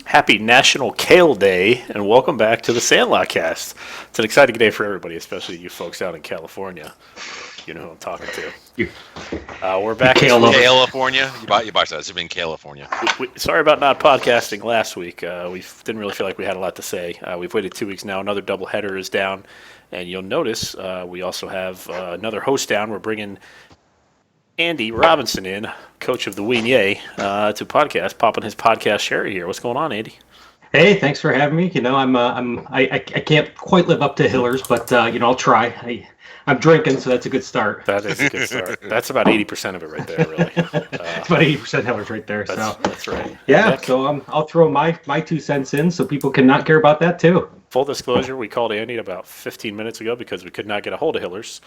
Happy National Kale Day, and welcome back to the Sandlot Cast. It's an exciting day for everybody, especially you folks out in California. You know who I'm talking to. You, We're back. California? You buy that. It's been California. Sorry about not podcasting last week. We didn't really feel like we had a lot to say. We've waited 2 weeks now. Another doubleheader is down, and you'll notice we also have another host down. We're bringing Andy Robinson in, coach of the Weenyay, to podcast, popping his podcast cherry here. What's going on, Andy? Hey, thanks for having me. You know, I can't quite live up to Hiller's, but I'll try. I'm drinking, so that's a good start. That is a good start. That's about 80% of it right there, really. It's about 80% Hiller's right there. That's right. Yeah, Nick? so I'll throw my 2 cents in, so people can not care about that too. Full disclosure: we called Andy about 15 minutes ago because we could not get a hold of Hiller's.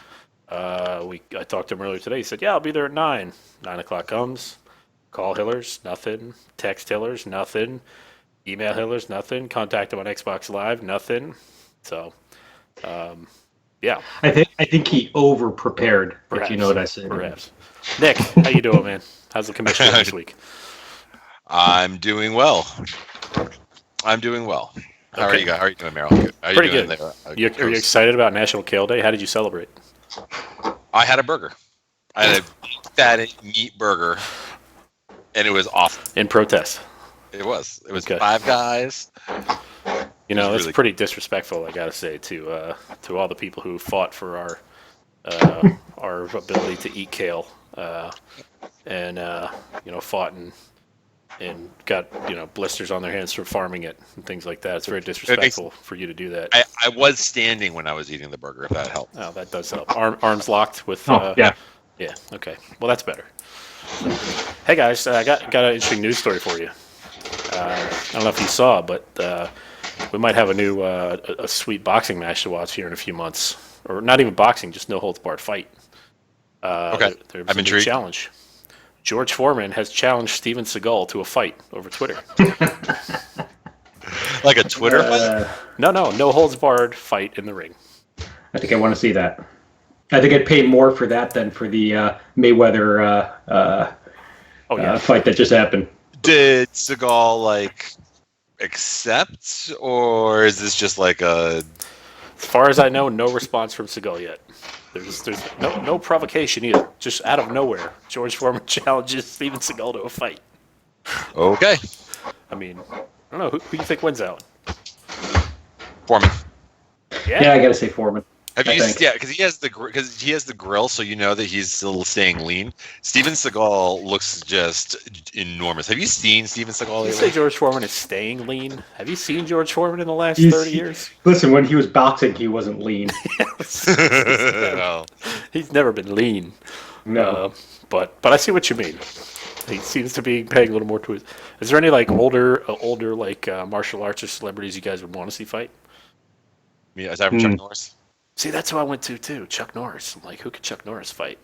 I talked to him earlier today. He said, "Yeah, I'll be there at 9." 9 o'clock comes. Call Hiller's, nothing. Text Hiller's, nothing. Email Hiller's, nothing. Contact him on Xbox Live, nothing. So, yeah. I think he over prepared. If you know what I said. Perhaps. Nick, how you doing, man? How's the commission this week? I'm doing well. How are you guys? How are you doing, Meryl? Pretty good. Are you excited about National Kale Day? How did you celebrate? I had a burger. I had a fatty meat burger, and it was awesome. In protest. It was. It was Okay. Five Guys. You know, that's really pretty disrespectful, I gotta say, to all the people who fought for our ability to eat kale, and fought and got blisters on their hands for farming it and things like that. It's very disrespectful for you to do that. I was standing when I was eating the burger, if that helps. Oh, that does help. Arms locked with. Yeah. Yeah. Okay. Well, that's better. Hey guys, I got an interesting news story for you. I don't know if you saw, but we might have a new a sweet boxing match to watch here in a few months, or not even boxing, just no holds barred fight. Okay, There's I'm a new intrigued. challenge. George Foreman has challenged Steven Seagal to a fight over Twitter. Like a Twitter fight? No holds barred fight in the ring. I think I want to see that. I think I'd pay more for that than for the Mayweather fight that just happened. Did Seagal accept, or is this just like a? As far as I know, no response from Seagal yet. There's no provocation either. Just out of nowhere, George Foreman challenges Steven Seagal to a fight. Okay. I mean, I don't know who you think wins that one. Foreman. Yeah, I gotta say Foreman. Have you? think. Yeah, because he has the grill, so you know that he's still staying lean. Steven Seagal looks just enormous. Have you seen Steven Seagal You say lately? George Foreman is staying lean? Have you seen George Foreman in the last He's- 30 years? Listen, when he was boxing, he wasn't lean. Well, He's never been lean. No. But I see what you mean. He seems to be paying a little more to it. Is there any older martial arts or celebrities you guys would want to see fight? yeah, is that from Chuck Norris? See, that's who I went to too. Chuck Norris. I'm like, who could Chuck Norris fight?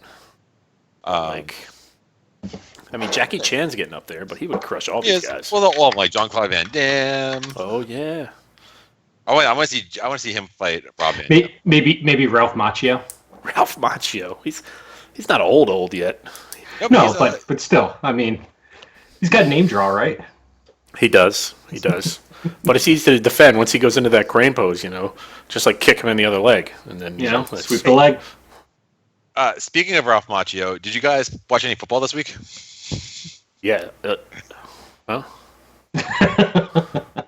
I mean, Jackie Chan's getting up there, but he would crush all these guys. Well, they're all like Jean-Claude Van Damme. Oh yeah. Oh wait, I want to see him fight Rob Van Dam. Maybe Ralph Macchio. Ralph Macchio. He's not old yet. No, he's, but still, I mean, he's got a name draw, right? He does. But it's easy to defend once he goes into that crane pose, just like kick him in the other leg. And then, that's- Sweep the leg. Speaking of Ralph Macchio, did you guys watch any football this week? Yeah. Well,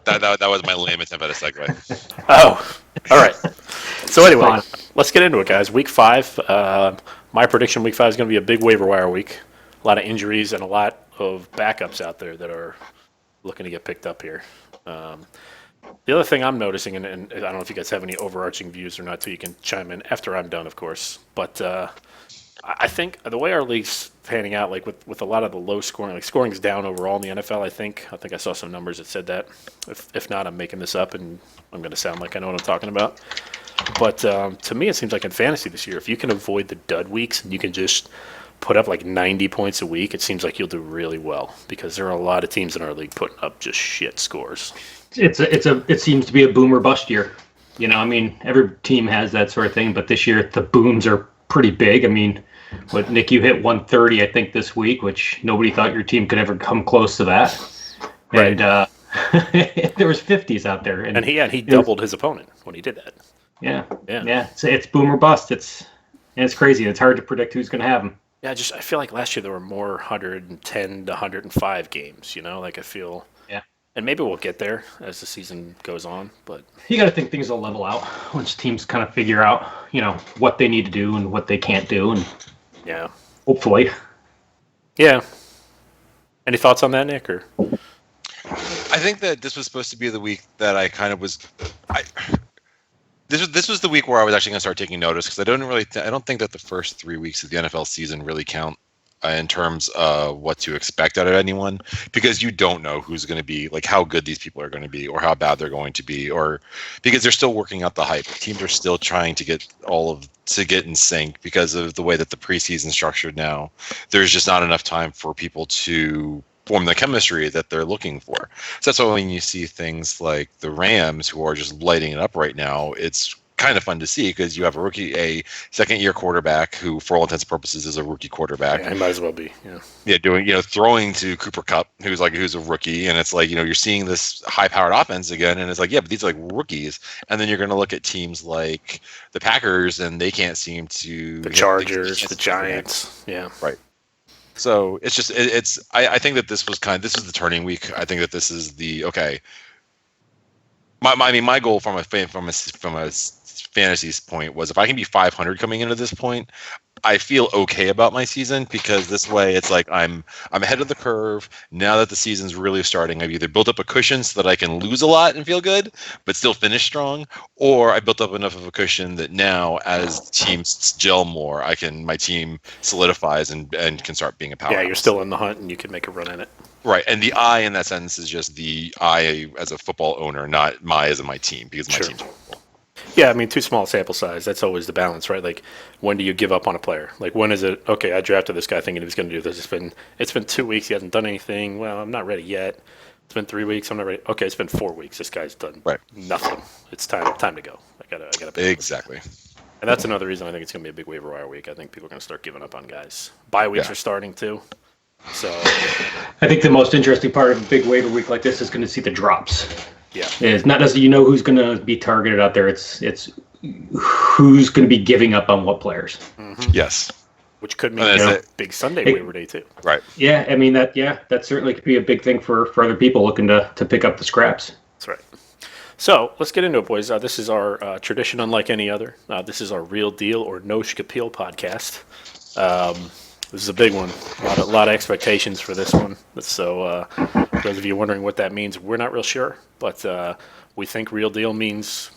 That was my lame attempt at a segue. oh, all right. So anyway, Fine. let's get into it, guys. Week 5. My prediction week 5 is going to be a big waiver wire week. A lot of injuries and a lot of backups out there that are looking to get picked up here. The other thing I'm noticing, and I don't know if you guys have any overarching views or not, so you can chime in after I'm done, of course. But I think the way our league's panning out, like with a lot of the low scoring, like scoring's down overall in the NFL. I think I saw some numbers that said that. If not, I'm making this up, and I'm going to sound like I know what I'm talking about. But to me, it seems like in fantasy this year, if you can avoid the dud weeks and you can just put up like 90 points a week, it seems like you'll do really well because there are a lot of teams in our league putting up just shit scores. It seems to be a boom or bust year. I mean, every team has that sort of thing, but this year the booms are pretty big. I mean, Nick, you hit 130, I think, this week, which nobody thought your team could ever come close to that. Right. And there was 50s out there, And he doubled his opponent when he did that. Yeah. Yeah. It's boom or bust. It's crazy. It's hard to predict who's going to have them. Yeah, I feel like last year there were more 110 to 105 games. Like I feel. Yeah. And maybe we'll get there as the season goes on, but You got to think things will level out once teams kind of figure out, what they need to do and what they can't do, and yeah. hopefully. Yeah. Any thoughts on that, Nick? Or I think that this was supposed to be the week that I kind of was. This was the week where I was actually going to start taking notice, because I don't think that the first 3 weeks of the NFL season really count in terms of what to expect out of anyone, because you don't know who's going to be, like, how good these people are going to be or how bad they're going to be, or because they're still working out the hype. Teams are still trying to get in sync because of the way that the preseason's structured now. There's just not enough time for people to form the chemistry that they're looking for. So that's why when you see things like the Rams, who are just lighting it up right now, it's kind of fun to see, because you have a second-year quarterback who, for all intents and purposes, is a rookie quarterback. yeah, he might as well be. Yeah. Yeah, throwing to Cooper Kupp, who's a rookie, and it's like, you're seeing this high-powered offense again, and it's like, yeah, but these are like rookies. And then you're going to look at teams like the Packers, and they can't seem to The Chargers, the Giants. Yeah. Right. So it's just I think that this is the turning week. I think that this is the okay. My goal from a fantasy point was, if I can be 500 coming into this point, I feel okay about my season, because this way it's like I'm ahead of the curve. Now that the season's really starting, I've either built up a cushion so that I can lose a lot and feel good but still finish strong, or I built up enough of a cushion that now, as teams gel more, my team solidifies and can start being a powerhouse. Yeah, you're still in the hunt and you can make a run at it. Right, and the I in that sentence is just the I as a football owner, not my as in my team, because my team's football. Yeah, I mean, too small sample size. That's always the balance, right? Like, when do you give up on a player? Like, when is it, okay, I drafted this guy thinking he was going to do this. It's been 2 weeks. He hasn't done anything. Well, I'm not ready yet. It's been 3 weeks. I'm not ready. Okay, it's been 4 weeks. This guy's done nothing. It's time to go. I gotta pay. Exactly. And that's another reason I think it's going to be a big waiver wire week. I think people are going to start giving up on guys. Bye weeks are starting too. So I think the most interesting part of a big waiver week like this is going to see the drops. Yeah. It's not necessarily who's going to be targeted out there. It's who's going to be giving up on what players. Mm-hmm. Yes. Which could mean big Sunday waiver day too. Right. Yeah, I mean that certainly could be a big thing for other people looking to pick up the scraps. That's right. So let's get into it, boys. This is our tradition unlike any other. This is our Real Deal or No Schkapeel podcast. This is a big one. A lot of expectations for this one. So for those of you wondering what that means, we're not real sure. But we think Real Deal means,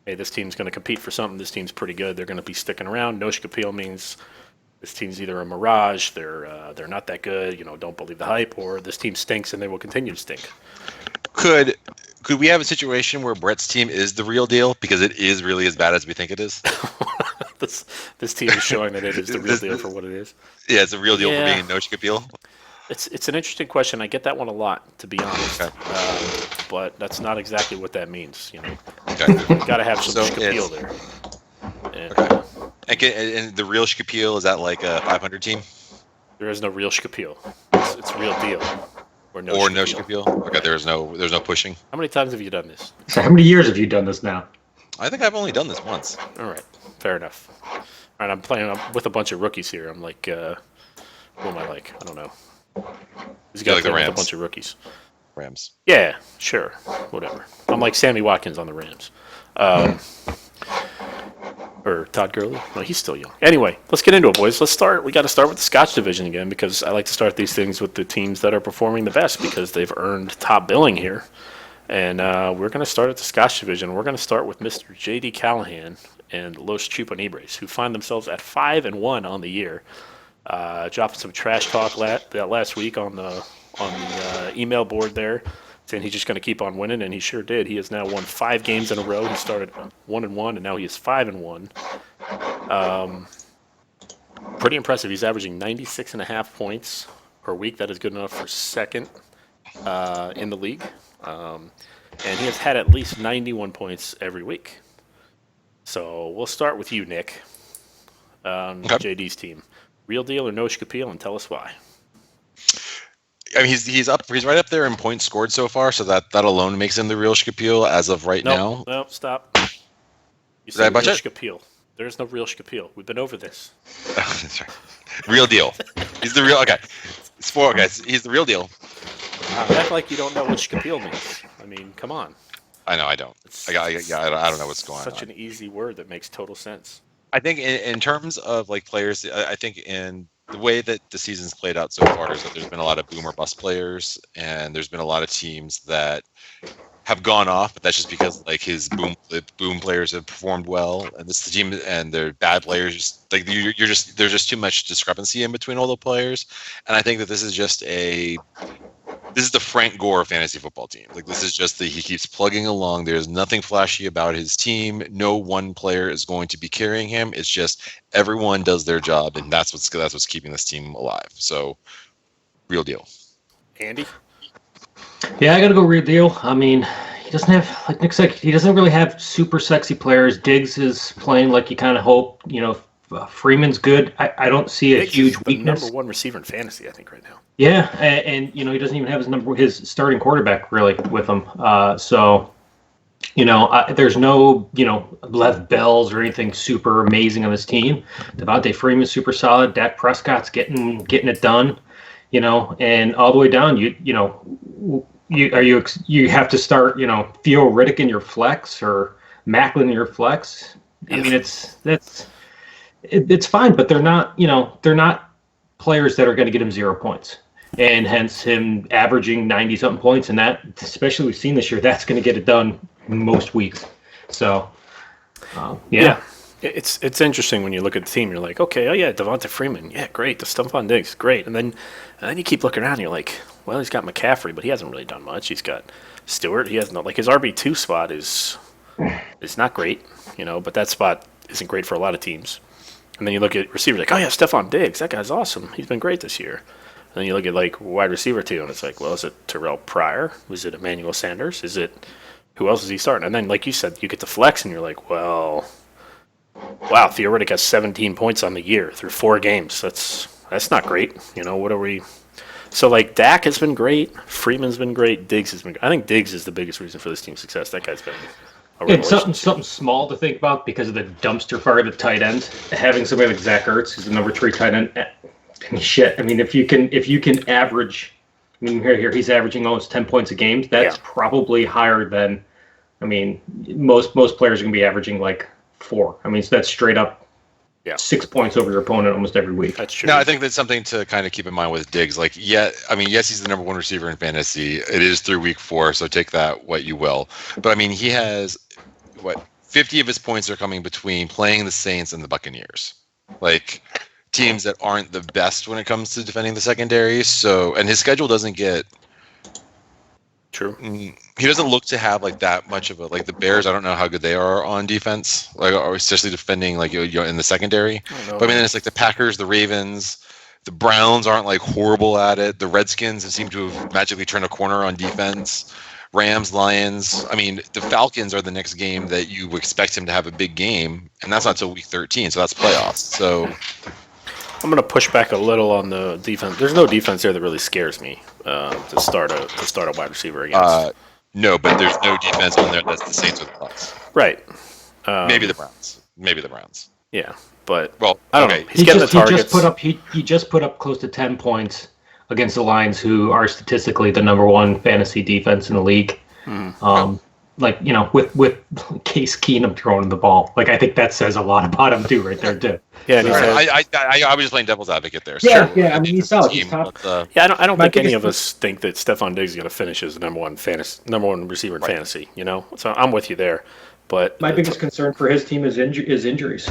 hey, this team's going to compete for something. This team's pretty good. They're going to be sticking around. No Schkapeel means this team's either a mirage, they're not that good, don't believe the hype, or this team stinks and they will continue to stink. Could we have a situation where Brett's team is the real deal, because it is really as bad as we think it is? This team is showing that it is the real deal for what it is. Yeah, it's a real deal for being No Schkapeel. It's an interesting question. I get that one a lot, to be honest. Okay. But that's not exactly what that means. Okay. Got to have some Schkapeel there. And, okay. And the real Schkapeel, is that like a 500 team? There is no real Schkapeel. It's Real Deal. Or no Schkapeel. Okay, there's no pushing. How many times have you done this? So how many years have you done this now? I think I've only done this once. All right, fair enough. All right, I'm playing with a bunch of rookies here. I'm like, who am I like? I don't know. He's got like the Rams. With a bunch of rookies. Rams. Yeah, sure, whatever. I'm like Sammy Watkins on the Rams. Or Todd Gurley. No, he's still young. Anyway, let's get into it, boys. We got to start with the Scotch division again, because I like to start these things with the teams that are performing the best, because they've earned top billing here. And we're going to start at the Scotch division. We're going to start with Mr. J.D. Callahan and Los Chuponibres, who find themselves at 5-1 on the year. Dropping some trash talk last week on the email board there, saying he's just going to keep on winning, and he sure did. He has now won 5 games in a row. He started 1-1, and now he is 5-1. Pretty impressive. He's averaging 96.5 points per week. That is good enough for second in the league. And he has had at least 91 points every week. So we'll start with you, Nick, JD's team. Real deal or No Schkapeel, and tell us why. I mean, he's right up there in points scored so far, so that alone makes him the real Schkapeel as of right now. Nope, stop. You Did I said butch real it? Schkapeel. There's no real Schkapeel. We've been over this. That's right. Real deal. He's the real. Okay, it's 4 guys. He's the real deal. You act like you don't know what Schkapeel means. I mean, come on. I know. I don't. I don't know what's going on. Such an easy word that makes total sense. I think in terms of like players, I think in the way that the season's played out so far is that there's been a lot of boom or bust players, and there's been a lot of teams that have gone off, but that's just because like his boom players have performed well, and this team and their bad players like there's just too much discrepancy in between all the players, and I think that this is the Frank Gore fantasy football team. Like this is just he keeps plugging along. There's nothing flashy about his team. No one player is going to be carrying him. It's just everyone does their job, and that's what's keeping this team alive. So, real deal. Andy? Yeah, I got to go real deal. I mean, he doesn't have, like Nick said, he doesn't really have super sexy players. Diggs is playing like you kind of hope. Freeman's good. I don't see a Diggs huge is the weakness. number one receiver in fantasy, I think, right now. Yeah, and he doesn't even have his starting quarterback really with him. There's no Lev Bells or anything super amazing on this team. Devontae Freeman's super solid. Dak Prescott's getting it done. And all the way down, you have to start Theo Riddick in your flex or Macklin in your flex. I mean, it's fine, but they're not players that are going to get him 0 points, and hence him averaging 90-something points, and that, especially we've seen this year, that's going to get it done most weeks. So, yeah. It's interesting when you look at the team. You're like, okay, oh yeah, Devonta Freeman, yeah, great. The Stephon Diggs, great. And then you keep looking around. And you're like, well, he's got McCaffrey, but he hasn't really done much. He's got Stewart. He has his RB2 spot is not great, but that spot isn't great for a lot of teams. And then you look at receivers like, oh yeah, Stephon Diggs, that guy's awesome. He's been great this year. And then you look at like wide receiver too, and it's like, well, is it Terrell Pryor? Was it Emmanuel Sanders? Is it who else is he starting? And then like you said, you get to flex, and you're like, well. Wow, Theo Riddick has 17 points on the year through 4 games. That's not great. What are we? So like Dak has been great, Freeman's been great, Diggs has been. I think Diggs is the biggest reason for this team's success. That guy's been. And something small to think about because of the dumpster fire at the tight end. Having somebody like Zach Ertz, who's the number 3 tight end. Shit. I mean, if you can average, I mean, here he's averaging almost 10 points a game. That's probably higher than. I mean, most players are going to be averaging like 4. I mean, so that's straight up 6 points over your opponent almost every week. That's true. No, I think that's something to kind of keep in mind with Diggs. Like, yes, he's the number 1 receiver in fantasy. It is through week 4, so take that what you will. But I mean, he has 50 of his points are coming between playing the Saints and the Buccaneers, like teams that aren't the best when it comes to defending the secondary. So, and his schedule doesn't get. True. He doesn't look to have like that much of like the Bears. I don't know how good they are on defense, like or especially defending like in the secondary. But I mean, it's like the Packers, the Ravens, the Browns aren't like horrible at it. The Redskins seem to have magically turned a corner on defense. Rams, Lions. I mean, the Falcons are the next game that you expect him to have a big game, and that's not until week 13. So that's playoffs. So I'm going to push back a little on the defense. There's no defense there that really scares me to start a wide receiver against. No, but there's no defense on there that's the Saints or the Bucs. Right. Maybe the Browns. Yeah, but well, I don't know. He's getting the targets. He just put up close to 10 points against the Lions, who are statistically the number 1 fantasy defense in the league. With Case Keenum throwing the ball, like I think that says a lot about him too, right there too. Yeah, I was just playing devil's advocate there. So I mean he's solid. He's top. I don't think any of us think that Stephon Diggs is going to finish as the number one receiver in fantasy. So I'm with you there. But my biggest concern for his team is injuries.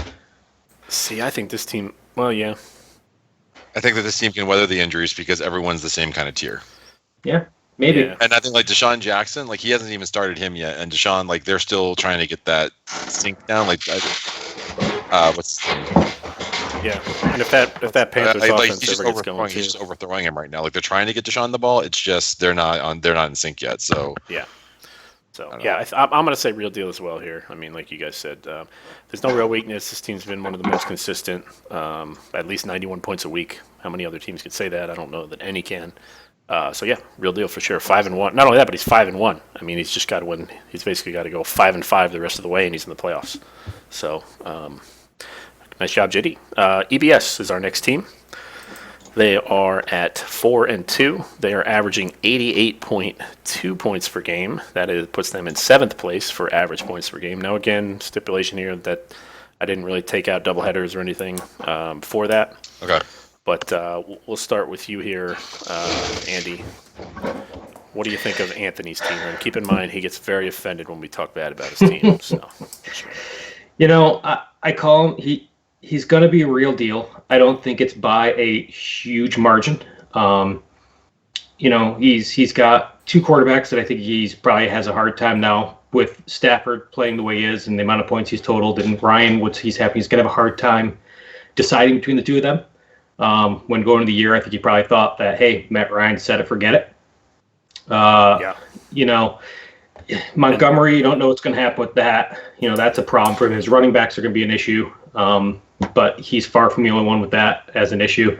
See, I think this team. Well, yeah. I think that this team can weather the injuries because everyone's the same kind of tier. Yeah. Maybe. Yeah. And I think like Deshaun Jackson, like he hasn't even started him yet, and Deshaun, like they're still trying to get that sync down. Like, what's his name? Yeah, and if that Panthers offense he's ever gets going, he's just overthrowing him right now. Like they're trying to get Deshaun the ball, it's just they're not in sync yet. So yeah. So yeah, I'm going to say real deal as well here. I mean, like you guys said, there's no real weakness. This team's been one of the most consistent, at least 91 points a week. How many other teams could say that? I don't know that any can. So yeah, real deal for sure. 5-1. Not only that, but he's 5-1. I mean, he's just got to win. He's basically got to go 5-5 the rest of the way, and he's in the playoffs. So nice job, JD. EBS is our next team. They are at 4-2. They are averaging 88.2 points per game. Puts them in 7th place for average points per game. Now again, stipulation here that I didn't really take out doubleheaders or anything for that. Okay. But we'll start with you here, Andy. What do you think of Anthony's team? And keep in mind, he gets very offended when we talk bad about his team. So, I call him. He's going to be a real deal. I don't think it's by a huge margin. He's got 2 quarterbacks that I think he's probably has a hard time now with Stafford playing the way he is and the amount of points he's totaled. And Ryan, he's going to have a hard time deciding between the two of them. When going into the year, I think he probably thought that, hey, Matt Ryan said it, forget it. Montgomery, you don't know what's going to happen with that. That's a problem for him. His running backs are going to be an issue, but he's far from the only one with that as an issue.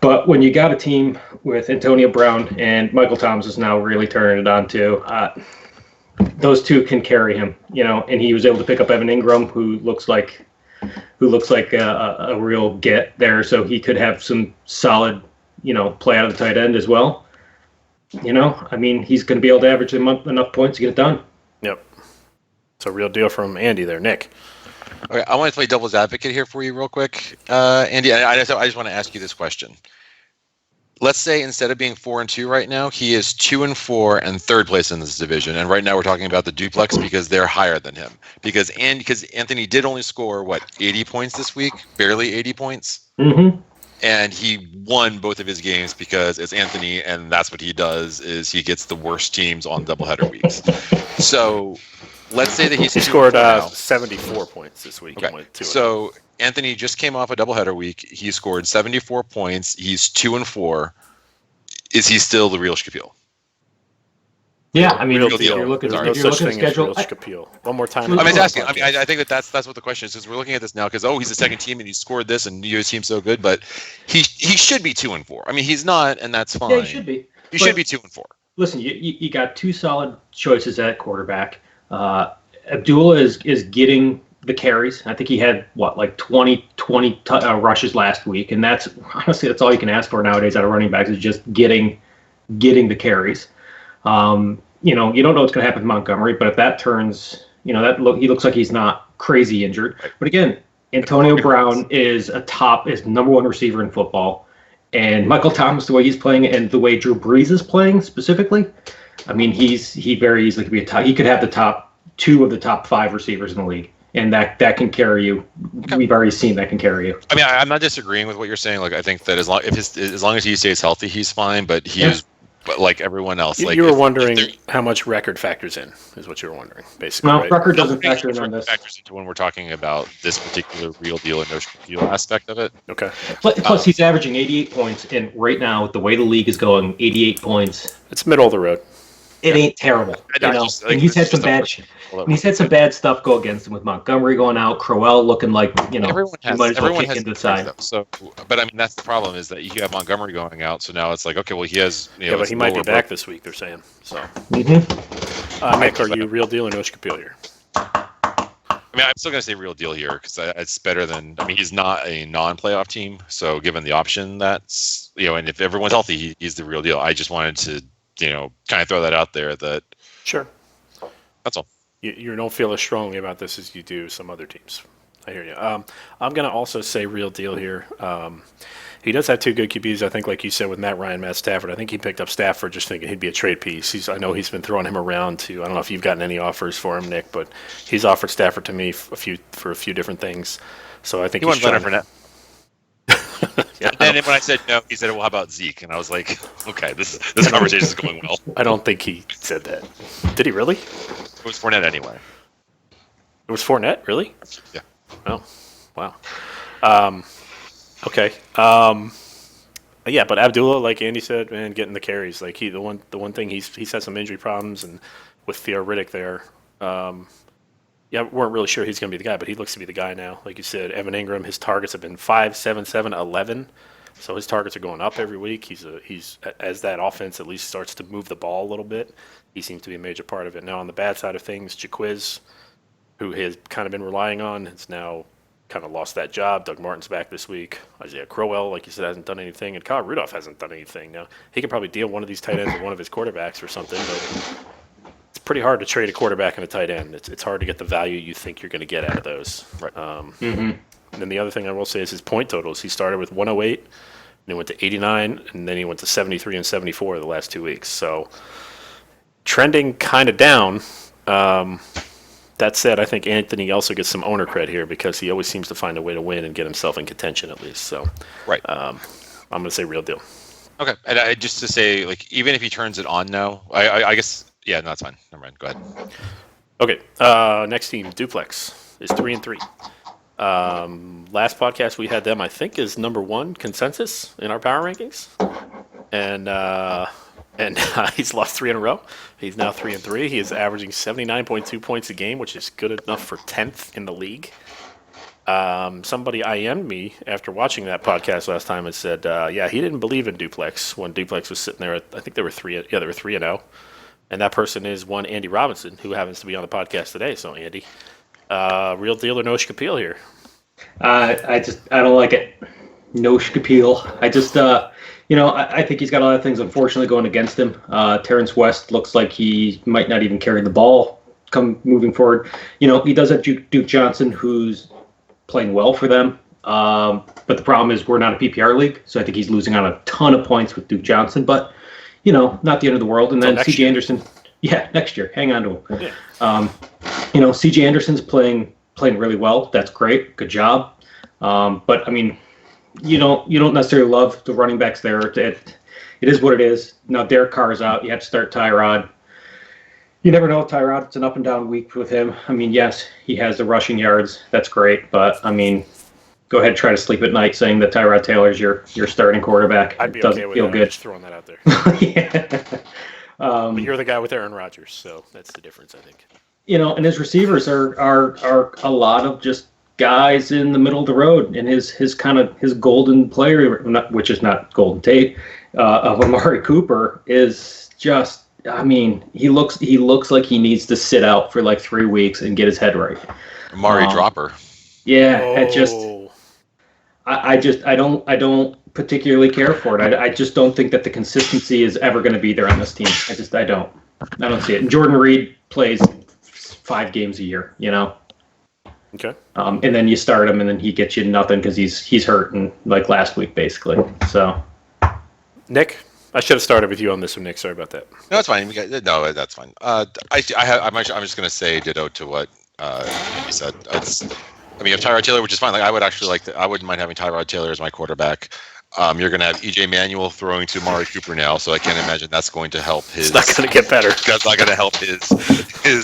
But when you got a team with Antonio Brown and Michael Thomas is now really turning it on too, those two can carry him. And he was able to pick up Evan Ingram, who looks like a real get there, so he could have some solid, play out of the tight end as well. He's going to be able to average enough points to get it done. Yep. It's a real deal from Andy there. Nick. Okay, I want to play devil's advocate here for you real quick, Andy. I just want to ask you this question. Let's say instead of being 4-2 right now, he is 2-4 and 3rd place in this division. And right now we're talking about the duplex because they're higher than him. Because Anthony did only score 80 points this week, barely 80 points. Mm-hmm. And he won both of his games because it's Anthony, and that's what he does is he gets the worst teams on doubleheader weeks. So let's say that he scored 74 points this week. Okay. So Anthony just came off a doubleheader week. He scored 74 points. He's 2-4. Is he still the real Schkapeel? Yeah, if real you're looking no at such the thing as schedule. real Schkapeel. One more time. I asking. I think that's what the question is because we're looking at this now because he's the second team and he scored this and his team's so good, but he should be 2-4. He's not, and that's fine. Yeah, he should be. He should be 2-4. Listen, you got 2 solid choices at quarterback. Abdullah is getting the carries. I think he had 20 rushes last week, and that's honestly that's all you can ask for nowadays out of running backs is just getting the carries. You don't know what's going to happen with Montgomery, but if that turns, he looks like he's not crazy injured. But again, Antonio Brown is number 1 receiver in football, and Michael Thomas, the way he's playing and the way Drew Brees is playing specifically, he very easily could be he could have the top 2 of the top 5 receivers in the league. And that can carry you. Okay. We've already seen that can carry you. I'm not disagreeing with what you're saying. I think that as long as he stays healthy, he's fine. But but like everyone else, you were wondering how much record factors in, is what you were wondering, basically. No, right? record doesn't factor in on this. Factors into when we're talking about this particular real deal and no deal aspect of it. Okay. Plus, he's averaging 88 points, and right now, with the way the league is going, 88 points. It's middle of the road. It ain't terrible. And he's had some bad shit. He's had some bad stuff go against him with Montgomery going out, Crowell looking like, everyone has into the side. So, but that's the problem is that you have Montgomery going out. So now it's like, okay, well, he has, but he might be back this week, they're saying. So, Nick, are you real deal or no Schkapeel here? I'm still going to say real deal here because it's better than, he's not a non-playoff team. So given the option that's, and if everyone's healthy, he's the real deal. I just wanted to, kind of throw that out there that. Sure. That's all. You don't feel as strongly about this as you do some other teams. I hear you. I'm going to also say real deal here. He does have 2 good QBs, I think, like you said, with Matt Ryan, Matt Stafford. I think he picked up Stafford just thinking he'd be a trade piece. I know he's been throwing him around to, I don't know if you've gotten any offers for him, Nick, but he's offered Stafford to me for a few different things. So I think he he's Leonard Fournette. Yeah, and then when I said no, he said, well, how about Zeke? And I was like, okay, this conversation is going well. I don't think he said that. Did he really? It was Fournette anyway. It was Fournette? Really? Yeah. Oh, wow. Okay. Yeah, but Abdullah, like Andy said, man, getting the carries. Like the one thing he's had some injury problems, and with Riddick there, we weren't really sure he's going to be the guy, but he looks to be the guy now. Like you said, Evan Ingram, his targets have been 5, 7, 7, 11 So his targets are going up every week. He's as that offense at least starts to move the ball a little bit. He seems to be a major part of it. Now on the bad side of things, Jaquiz, who has kind of been relying on, has now kind of lost that job. Doug Martin's back this week. Isaiah Crowell, like you said, hasn't done anything, and Kyle Rudolph hasn't done anything. Now he could probably deal one of these tight ends with one of his quarterbacks or something, but it's pretty hard to trade a quarterback and a tight end. It's hard to get the value you think you're going to get out of those. Right. And then the other thing I will say is his point totals. He started with 108, and he went to 89, and then he went to 73 and 74 the last 2 weeks. So trending kind of down. That said, I think Anthony also gets some owner cred here because he always seems to find a way to win and get himself in contention at least. So, Right. I'm going to say real deal. Okay, and just to say, like, even if he turns it on now, I guess, yeah, no, that's fine. Never mind. Go ahead. Okay, next team, Duplex, is 3-3. Last podcast we had them, I think, is number 1 consensus in our power rankings, and he's lost 3 in a row. He's now 3-3. He is averaging 79.2 points a game, which is good enough for 10th in the league. Somebody IM'd me after watching that podcast last time and said, yeah, he didn't believe in Duplex when Duplex was sitting there at, I think they were 3-0. And that person is one Andy Robinson, who happens to be on the podcast today. So, Andy, real deal or no Schkapeel here? I don't like it. No Schkapeel. I think he's got a lot of things, unfortunately, going against him. Terrence West looks like he might not even carry the ball moving forward. He does have Duke Johnson, who's playing well for them. But the problem is we're not a PPR league, so I think he's losing on a ton of points with Duke Johnson. But, not the end of the world. And then C.J. Anderson, next year. Hang on to him. Yeah. C.J. Anderson's playing really well. That's great. Good job. But, I mean, you don't necessarily love the running backs there. It is what it is. Now Derek Carr's out. You have to start Tyrod. You never know with Tyrod. It's an up and down week with him. I mean, yes, he has the rushing yards. That's great. But, I mean, go ahead and try to sleep at night saying that Tyrod Taylor's your starting quarterback. I'd be Doesn't okay with feel that. good. I'm just throwing that out there. Yeah. But you're the guy with Aaron Rodgers, so that's the difference, I think. And his receivers are a lot of just guys in the middle of the road, and his golden player, which is not Golden Tate, of Amari Cooper is just. I mean, he looks like he needs to sit out for like 3 weeks and get his head right. Amari Dropper. Yeah, I don't particularly care for it. I just don't think that the consistency is ever going to be there on this team. I don't see it. And Jordan Reed plays 5 games a year, Okay. And then you start him, and then he gets you nothing because he's hurt, and like last week basically. So, Nick, I should have started with you on this one, Nick. Sorry about that. No, it's fine. No, that's fine. I'm just going to say ditto to what you said. You have Tyrod Taylor, which is fine. Like I wouldn't mind having Tyrod Taylor as my quarterback. You're going to have EJ Manuel throwing to Amari Cooper now, so I can't imagine that's going to help his. It's not going to get better. That's not going to help his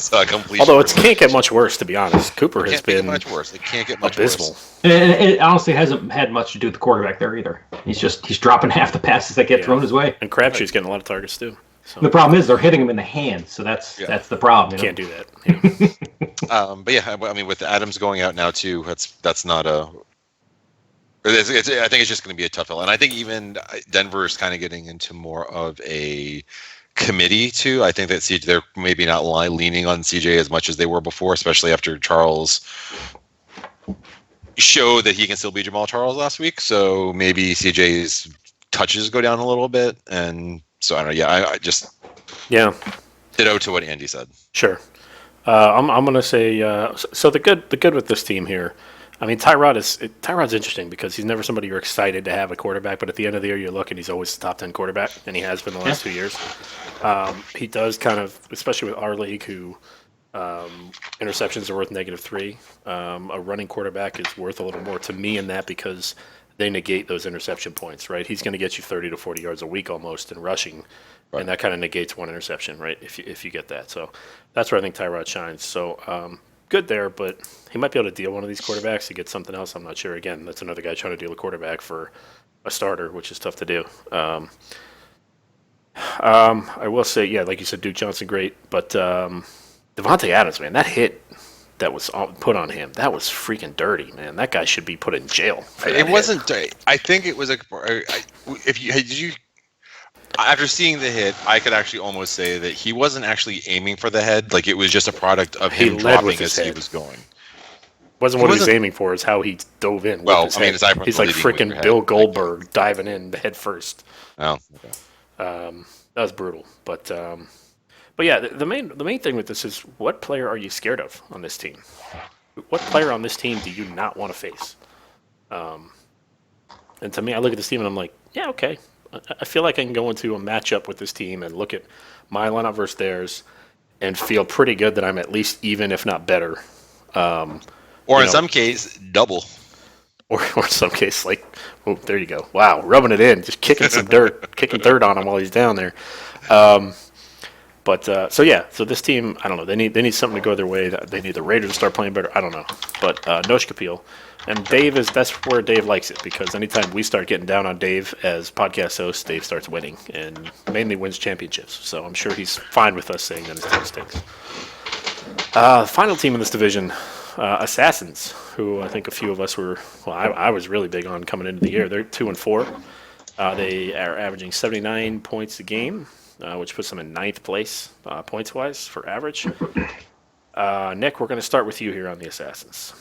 completion. Although it can't get much worse, to be honest. Cooper has been much worse. It can't get much abysmal. worse. and it honestly hasn't had much to do with the quarterback there either. He's dropping half the passes that get thrown his way. And Crabtree's getting a lot of targets too. So. The problem is they're hitting him in the hands, so that's the problem. Can't do that. Yeah. But yeah, I mean, with Adams going out now too, that's not a. I think it's just going to be a tough hill, and I think even Denver is kind of getting into more of a committee too. I think that they're maybe not leaning on CJ as much as they were before, especially after Charles showed that he can still be Jamal Charles last week. So maybe CJ's touches go down a little bit, and so I don't know. Yeah, I just ditto to what Andy said. Sure. I'm going to say so. The good with this team here. I mean, Tyrod's interesting because he's never somebody you're excited to have a quarterback, but at the end of the year, you look and he's always the top 10 quarterback, and he has been the last 2 years. He does kind of, especially with our league, who interceptions are worth -3. A running quarterback is worth a little more to me in that because they negate those interception points, right? He's going to get you 30 to 40 yards a week almost in rushing, and that kind of negates one interception, right? If you get that, so that's where I think Tyrod shines. So. Good there, but he might be able to deal one of these quarterbacks to get something else. I'm not sure. Again, that's another guy trying to deal a quarterback for a starter, which is tough to do. I will say, like you said, Duke Johnson, great, but Devontae Adams, man, that that was put on him. That was freaking dirty, man. That guy should be put in jail. It wasn't. I think it was if you did you. After seeing the hit, I could actually almost say that he wasn't actually aiming for the head. Like, it was just a product of him dropping as he was going. Wasn't what he was aiming for. Is how he dove in. Well, with his head. He's like freaking Bill Goldberg diving in head first. Oh, okay. That was brutal. But yeah, the main thing with this is, what player are you scared of on this team? What player on this team do you not want to face? And to me, I look at this team and I'm like, yeah, okay. I feel like I can go into a matchup with this team and look at my lineup versus theirs and feel pretty good that I'm at least even, if not better. Or in some case, double. Or in some case, like, oh, there you go. Wow, rubbing it in, just kicking some dirt, kicking dirt on him while he's down there. So this team, I don't know. They need something to go their way. They need the Raiders to start playing better. I don't know. But No Schkapeel. And that's where Dave likes it, because anytime we start getting down on Dave as podcast host, Dave starts winning and mainly wins championships. So I'm sure he's fine with us saying that his team stinks. The final team in this division, Assassins, who I think a few of us were, I was really big on coming into the year. They're 2-4. They are averaging 79 points a game, which puts them in 9th place points-wise for average. Nick, we're going to start with you here on the Assassins.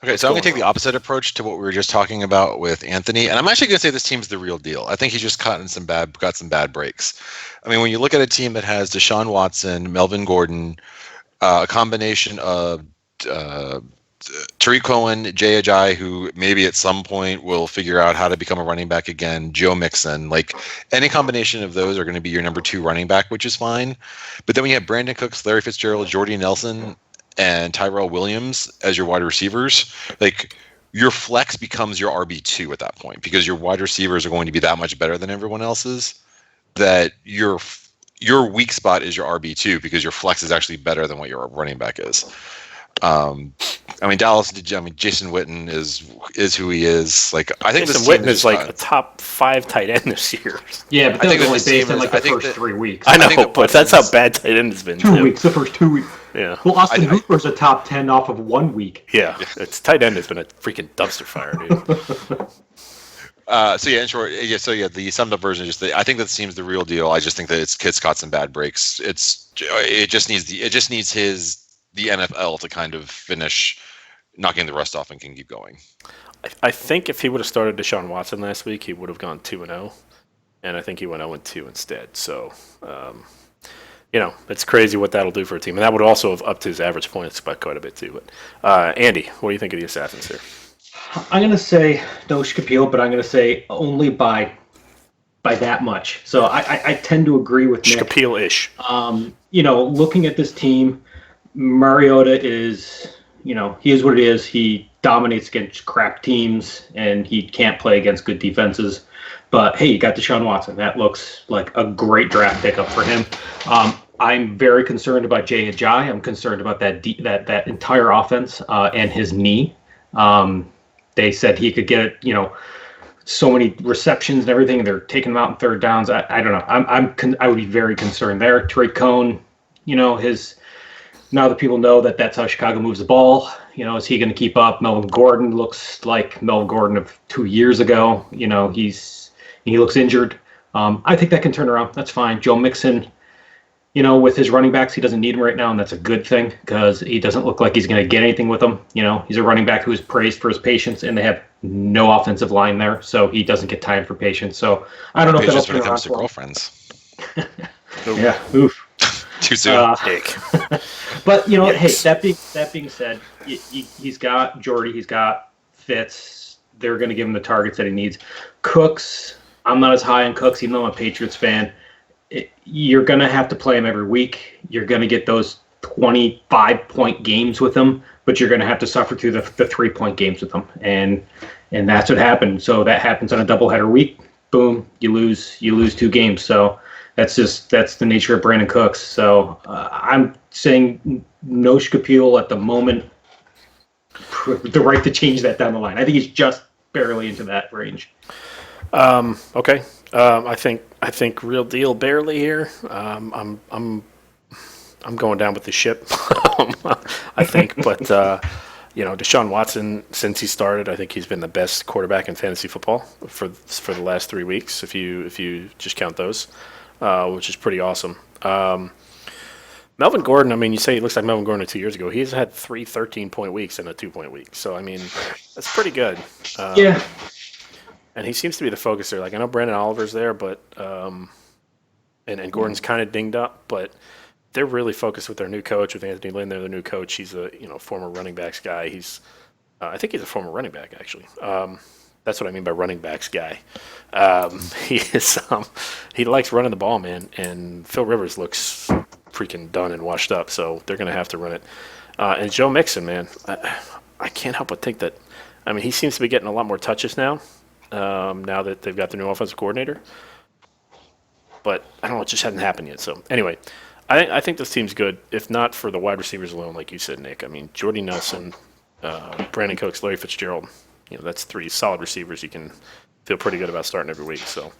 Okay, so I'm going to take the opposite approach to what we were just talking about with Anthony, and I'm actually going to say this team's the real deal. I think he's just got some bad breaks. I mean, when you look at a team that has Deshaun Watson, Melvin Gordon, a combination of Tariq Cohen, Jay Ajayi, who maybe at some point will figure out how to become a running back again, Joe Mixon, like any combination of those are going to be your number 2 running back, which is fine. But then we have Brandon Cooks, Larry Fitzgerald, Jordy Nelson, and Tyrell Williams as your wide receivers. Like, your flex becomes your RB2 at that point, because your wide receivers are going to be that much better than everyone else's, that your weak spot is your RB2, because your flex is actually better than what your running back is. Jason Witten is who he is. Like, I think Jason Witten is like a top 5 tight end this year. Yeah, but that was only based on like the first 3 weeks. I know, but that's how bad tight end has been. 2 weeks, the first 2 weeks. Yeah. Well, Austin Hooper's a top 10 off of 1 week. Yeah, it's tight end has been a freaking dumpster fire, dude. In short, the summed up version is just I think that seems the real deal. I just think that it's caught some bad breaks. It just needs the NFL to kind of finish knocking the rust off and can keep going. I think if he would have started Deshaun Watson last week, he would have gone 2-0, and I think he went 0-2 instead. So, it's crazy what that'll do for a team, and that would also have upped his average points by quite a bit too. But Andy, what do you think of the Assassins here? I'm going to say No Schkapeel, but I'm going to say only by that much. So I tend to agree with Nick. Schkapeel-ish. Looking at this team, Mariota is, he is what it is. He dominates against crap teams, and he can't play against good defenses. But, hey, you got Deshaun Watson. That looks like a great draft pickup for him. I'm very concerned about Jay Ajayi. I'm concerned about that entire offense and his knee. They said he could get, so many receptions and everything. They're taking him out in third downs. I don't know. I would be very concerned there. Tariq Cohen, now that people know that's how Chicago moves the ball, is he going to keep up? Melvin Gordon looks like Melvin Gordon of 2 years ago. He looks injured. I think that can turn around. That's fine. Joe Mixon, with his running backs, he doesn't need them right now, and that's a good thing, because he doesn't look like he's going to get anything with them. He's a running back who is praised for his patience, and they have no offensive line there, so he doesn't get time for patience. So I don't know if that'll turn around. To girlfriends. Yeah. Oof. Too soon. But hey, that being said, he's got Jordy, he's got Fitz. They're going to give him the targets that he needs. Cooks, I'm not as high on Cooks, even though I'm a Patriots fan. You're going to have to play him every week. You're going to get those 25-point games with him, but you're going to have to suffer through the 3-point games with him, and that's what happened. So that happens on a doubleheader week. Boom, you lose 2 games. So that's the nature of Brandon Cooks. So I'm saying No Schkapeel at the moment. The right to change that down the line. I think he's just barely into that range. Okay. I think real deal barely here. I'm I'm going down with the ship, I think. But Deshaun Watson, since he started, I think he's been the best quarterback in fantasy football for the last 3 weeks, if you just count those, which is pretty awesome. Melvin Gordon, I mean, you say he looks like Melvin Gordon 2 years ago. He's had 3 13-point weeks and a 2-point week. So, I mean, that's pretty good. Yeah. And he seems to be the focus there. Like, I know Brandon Oliver's there, but and Gordon's kind of dinged up, but they're really focused with their new coach, with Anthony Lynn. They're the new coach. He's a former running backs guy. I think he's a former running back, actually. That's what I mean by running backs guy. He likes running the ball, man. And Phil Rivers looks freaking done and washed up, so they're going to have to run it. And Joe Mixon, man, I can't help but think that. I mean, he seems to be getting a lot more touches now. Now that they've got the new offensive coordinator, but I don't know, it just hadn't happened yet. So anyway, I think this team's good, if not for the wide receivers alone, like you said, Nick. I mean, Jordy Nelson, Brandon Cooks, Larry Fitzgerald. That's 3 solid receivers you can feel pretty good about starting every week. So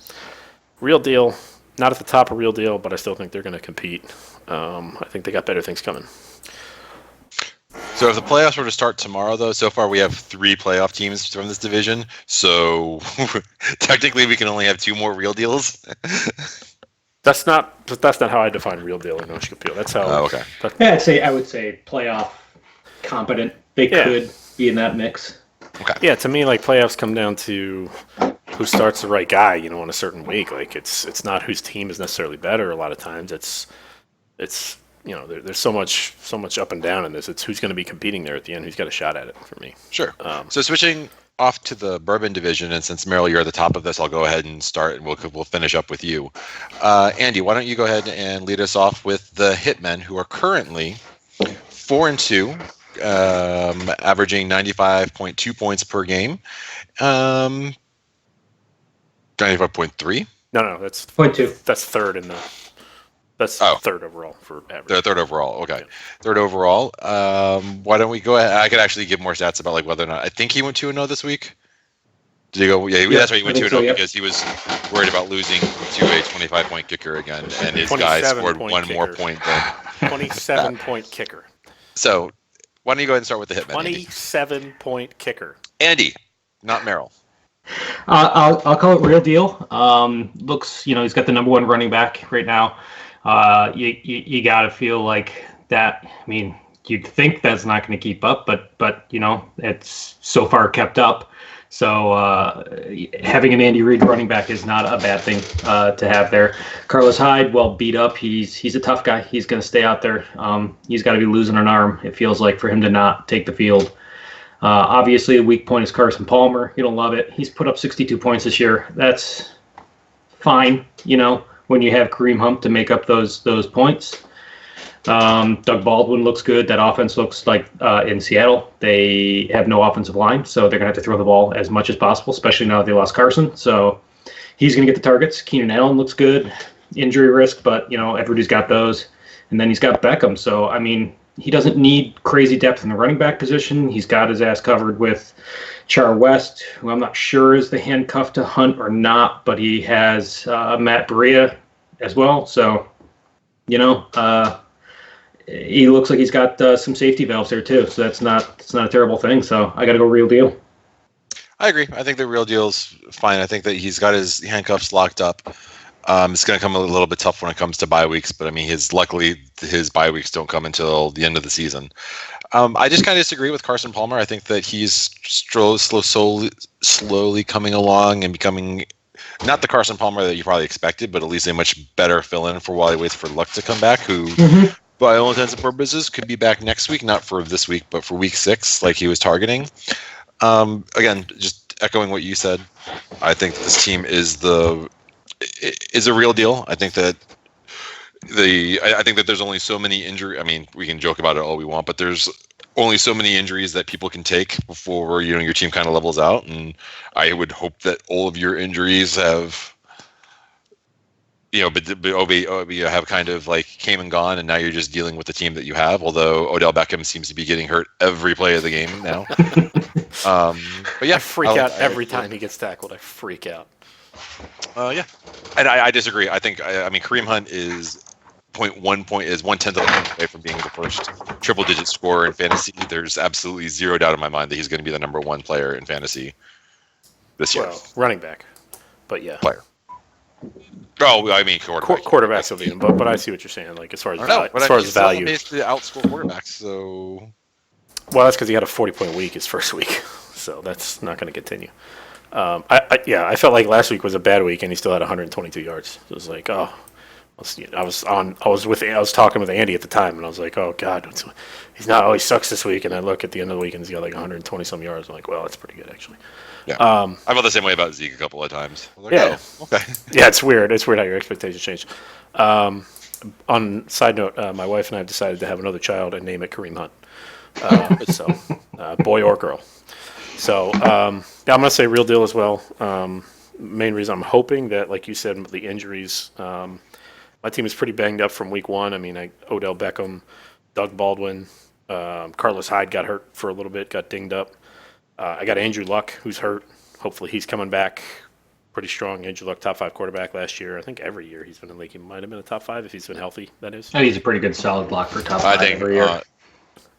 real deal. Not at the top of real deal, but I still think they're going to compete. I think they got better things coming. So if the playoffs were to start tomorrow, though, so far we have 3 playoff teams from this division. So technically we can only have 2 more real deals. That's not how I define real deal or no Schkapeel. That's how. Oh, okay. Yeah, I would say playoff competent. They could be in that mix. Okay. Yeah, to me, like, playoffs come down to who starts the right guy, on a certain week. Like, it's not whose team is necessarily better. A lot of times, it's there's so much up and down in this. It's who's going to be competing there at the end, who's got a shot at it for me. Sure. So switching off to the bourbon division, and since Merrill, you're at the top of this, I'll go ahead and start, and we'll finish up with you. Andy, why don't you go ahead and lead us off with the Hitmen, who are currently 4-2. Averaging 95.2 points per game. 95.3? No, that's 0.2. That's third in the. That's third overall for average. Third overall. Okay, third overall. Why don't we go ahead? I could actually give more stats about whether or not I think he went 2-0 this week. Did he go? Yeah, that's right. He went 2-0 because he was worried about losing to a 25-point kicker again, and his guy scored one more point than 27-point kicker. So. Why don't you go ahead and start with the Hitman? 27-point kicker. Andy, not Merrill. I'll call it real deal. Looks, he's got the number 1 running back right now. You got to feel like that. I mean, you'd think that's not going to keep up, but it's so far kept up. So having an Andy Reid running back is not a bad thing to have there. Carlos Hyde, well beat up. He's a tough guy. He's going to stay out there. He's got to be losing an arm, it feels like, for him to not take the field. Obviously, the weak point is Carson Palmer. You don't love it. He's put up 62 points this year. That's fine, when you have Kareem Hunt to make up those points. Doug Baldwin looks good. That offense looks like in Seattle, they have no offensive line, so they're going to have to throw the ball as much as possible, especially now that they lost Carson. So he's going to get the targets. Keenan Allen looks good. Injury risk, but, everybody's got those. And then he's got Beckham. So, I mean, he doesn't need crazy depth in the running back position. He's got his ass covered with Char West, who I'm not sure is the handcuff to Hunt or not, but he has Matt Berea as well. So, he looks like he's got some safety valves there too, so it's not a terrible thing. So I got to go real deal. I agree. I think the real deal's fine. I think that he's got his handcuffs locked up. It's going to come a little bit tough when it comes to bye weeks, but I mean, luckily his bye weeks don't come until the end of the season. I just kind of disagree with Carson Palmer. I think that he's slowly coming along and becoming not the Carson Palmer that you probably expected, but at least a much better fill-in for while he waits for Luck to come back, who. By all intents and purposes, could be back next week, not for this week, but for week 6, like he was targeting. Again, just echoing what you said, I think this team is a real deal. I think that there's only so many injuries. I mean, we can joke about it all we want, but there's only so many injuries that people can take before your team kind of levels out. And I would hope that all of your injuries have. But have kind of like came and gone, and now you're just dealing with the team that you have. Although Odell Beckham seems to be getting hurt every play of the game now. But yeah, I freak out every time he gets tackled. I freak out. Yeah, and I disagree. I think Kareem Hunt is 0.1 point is 1/10 of a point away from being the first triple-digit scorer in fantasy. There's absolutely zero doubt in my mind that he's going to be the number one player in fantasy this year. Well, running back, but yeah. Player. Oh, I mean quarterback. Quarterbacks will lead him, but I see what you're saying. Like as far as value, He's to outscore quarterbacks. So, well, that's because he had a 40-point week his first week, so that's not going to continue. I felt like last week was a bad week, and he still had 122 yards. So it was like, oh, I was talking with Andy at the time, and I was like, oh God, he sucks this week. And I look at the end of the week, and he's got like 120 some yards. I'm like, well, that's pretty good actually. Yeah, I felt the same way about Zeke a couple of times. I was like, yeah, oh, okay. Yeah, it's weird. It's weird how your expectations change. On side note, my wife and I have decided to have another child and name it Kareem Hunt. Boy or girl. So I'm going to say real deal as well. Main reason I'm hoping that, like you said, the injuries. My team is pretty banged up from week one. I mean, Odell Beckham, Doug Baldwin, Carlos Hyde got hurt for a little bit, got dinged up. I got Andrew Luck, who's hurt. Hopefully he's coming back pretty strong. Andrew Luck, top 5 quarterback last year. I think every year he's been in the league. He might have been a top 5 if he's been healthy, that is. He's a pretty good solid block for top 5 every year.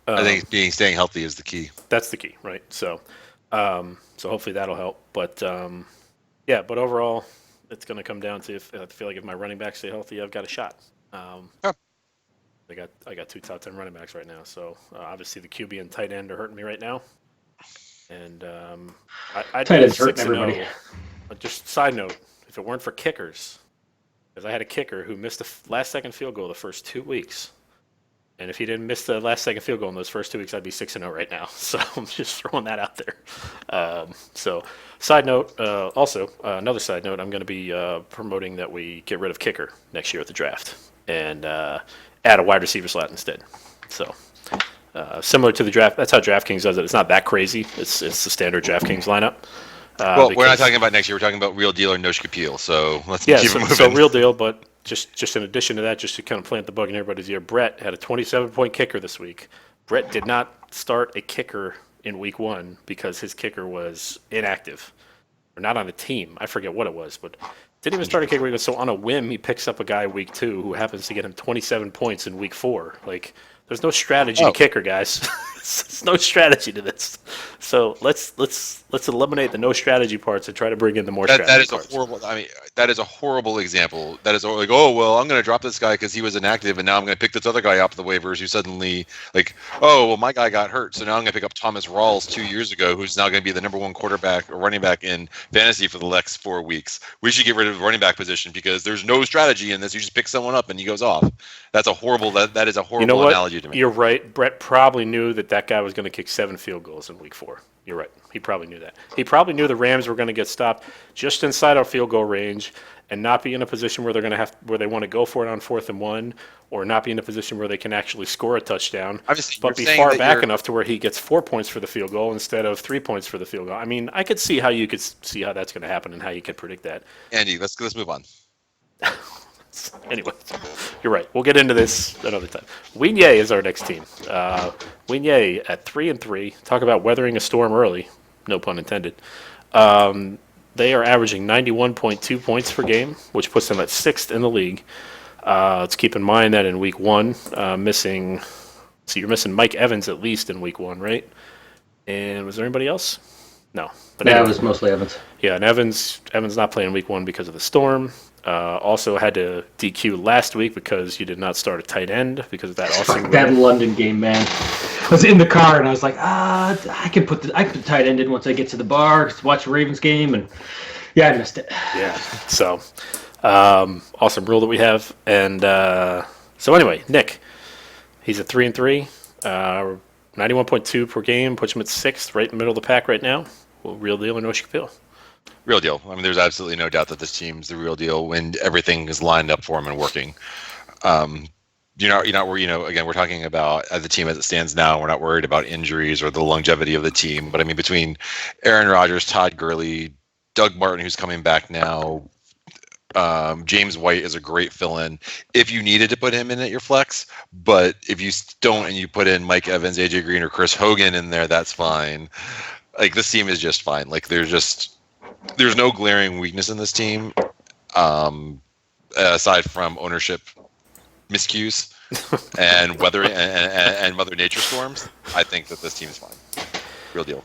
I think staying healthy is the key. That's the key, right? So hopefully that'll help. But but overall, it's going to come down to I feel like if my running backs stay healthy, I've got a shot. I got 2 top 10 running backs right now. So obviously the QB and tight end are hurting me right now. And I'd tight ends be hurting everybody. But just side note, if it weren't for kickers, because I had a kicker who missed the last second field goal the first 2 weeks. And if he didn't miss the last second field goal in those first 2 weeks, I'd be 6-0 right now. So I'm just throwing that out there. Side note, also another side note, I'm going to be promoting that we get rid of kicker next year at the draft and add a wide receiver slot instead. So similar to the draft, that's how DraftKings does it. It's not that crazy. It's the standard DraftKings lineup. We're not talking about next year. We're talking about real deal or no Schkapeel. So let's keep it moving. So real deal, but just in addition to that, just to kind of plant the bug in everybody's ear, Brett had a 27-point kicker this week. Brett did not start a kicker in week 1 because his kicker was inactive or not on the team. I forget what it was, but didn't even start a kicker. So on a whim, he picks up a guy week 2 who happens to get him 27 points in week 4. Like, there's no strategy to kicker, guys. There's no strategy to this. So let's eliminate the no strategy parts and try to bring in the more strategy parts. That is a horrible example. That is like, oh well, I'm going to drop this guy because he was inactive, and now I'm going to pick this other guy off the waivers who suddenly like, oh well, my guy got hurt, so now I'm going to pick up Thomas Rawls 2 years ago, who's now going to be the number 1 quarterback or running back in fantasy for the next 4 weeks. We should get rid of the running back position because there's no strategy in this. You just pick someone up and he goes off. That's a horrible. That is a horrible analogy to me. You're right. Brett probably knew that guy was going to kick 7 field goals in week 4. You're right. He probably knew that. He probably knew the Rams were going to get stopped just inside our field goal range and not be in a position where where they want to go for it on 4th and 1, or not be in a position where they can actually score a touchdown, but be far back enough to where he gets 4 points for the field goal instead of 3 points for the field goal. I mean, I could see how you could see how that's going to happen and how you could predict that. Andy, let's move on. Anyway, you're right. We'll get into this another time. Wigné is our next team. Wigné at 3-3. Talk about weathering a storm early. No pun intended. They are averaging 91.2 points per game, which puts them at 6th in the league. Let's keep in mind that in week 1, you're missing Mike Evans at least in week 1, right? And was there anybody else? No. But it was mostly Evans. Yeah, and Evans not playing week 1 because of the storm. Also had to DQ last week because you did not start a tight end because of that awesome that London game, man. I was in the car and I was like, I can put tight end in once I get to the bar, watch the Ravens game, and I missed it. Yeah. So awesome rule that we have, and so anyway, Nick, he's at 3-3, 91.2 per game, puts him at 6th, right in the middle of the pack right now. Well, real deal or no Schkapeel? Real deal. I mean, there's absolutely no doubt that this team's the real deal when everything is lined up for him and working. Again, we're talking about the team as it stands now. We're not worried about injuries or the longevity of the team. But I mean, between Aaron Rodgers, Todd Gurley, Doug Martin, who's coming back now, James White is a great fill-in if you needed to put him in at your flex. But if you don't and you put in Mike Evans, AJ Green, or Chris Hogan in there, that's fine. Like, this team is just fine. Like, there's no glaring weakness in this team, aside from ownership miscues and weather and Mother Nature storms, I think that this team is fine. Real deal.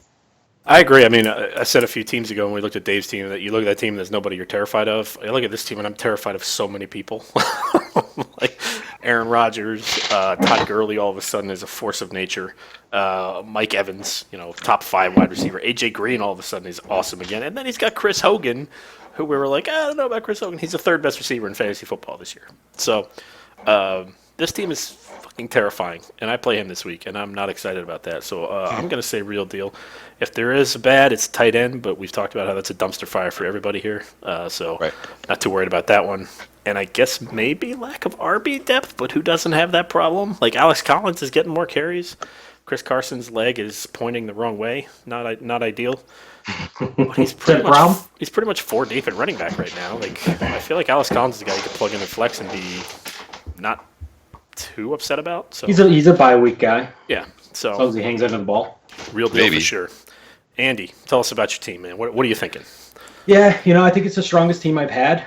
I agree. I mean, I said a few teams ago when we looked at Dave's team that you look at that team and there's nobody you're terrified of. I look at this team and I'm terrified of so many people. Like Aaron Rodgers, Todd Gurley all of a sudden is a force of nature. Mike Evans, top 5 wide receiver. AJ Green all of a sudden is awesome again. And then he's got Chris Hogan, who we were like, I don't know about Chris Hogan. He's the 3rd best receiver in fantasy football this year. So this team is fucking terrifying, and I play him this week, and I'm not excited about that. So I'm going to say real deal. If there is bad, it's tight end, but we've talked about how that's a dumpster fire for everybody here. So Right. Not too worried about that one. And I guess maybe lack of RB depth, but who doesn't have that problem? Like Alex Collins is getting more carries. Chris Carson's leg is pointing the wrong way. Not ideal. But he's pretty much 4 deep at running back right now. Like I feel like Alex Collins is a guy you could plug in and flex and be not too upset about. So He's a bye week guy. yeah. So As long as he hangs onto the ball. real deal Maybe. for sure. Andy, tell us about your team, man. What are you thinking? Yeah, I think it's the strongest team I've had.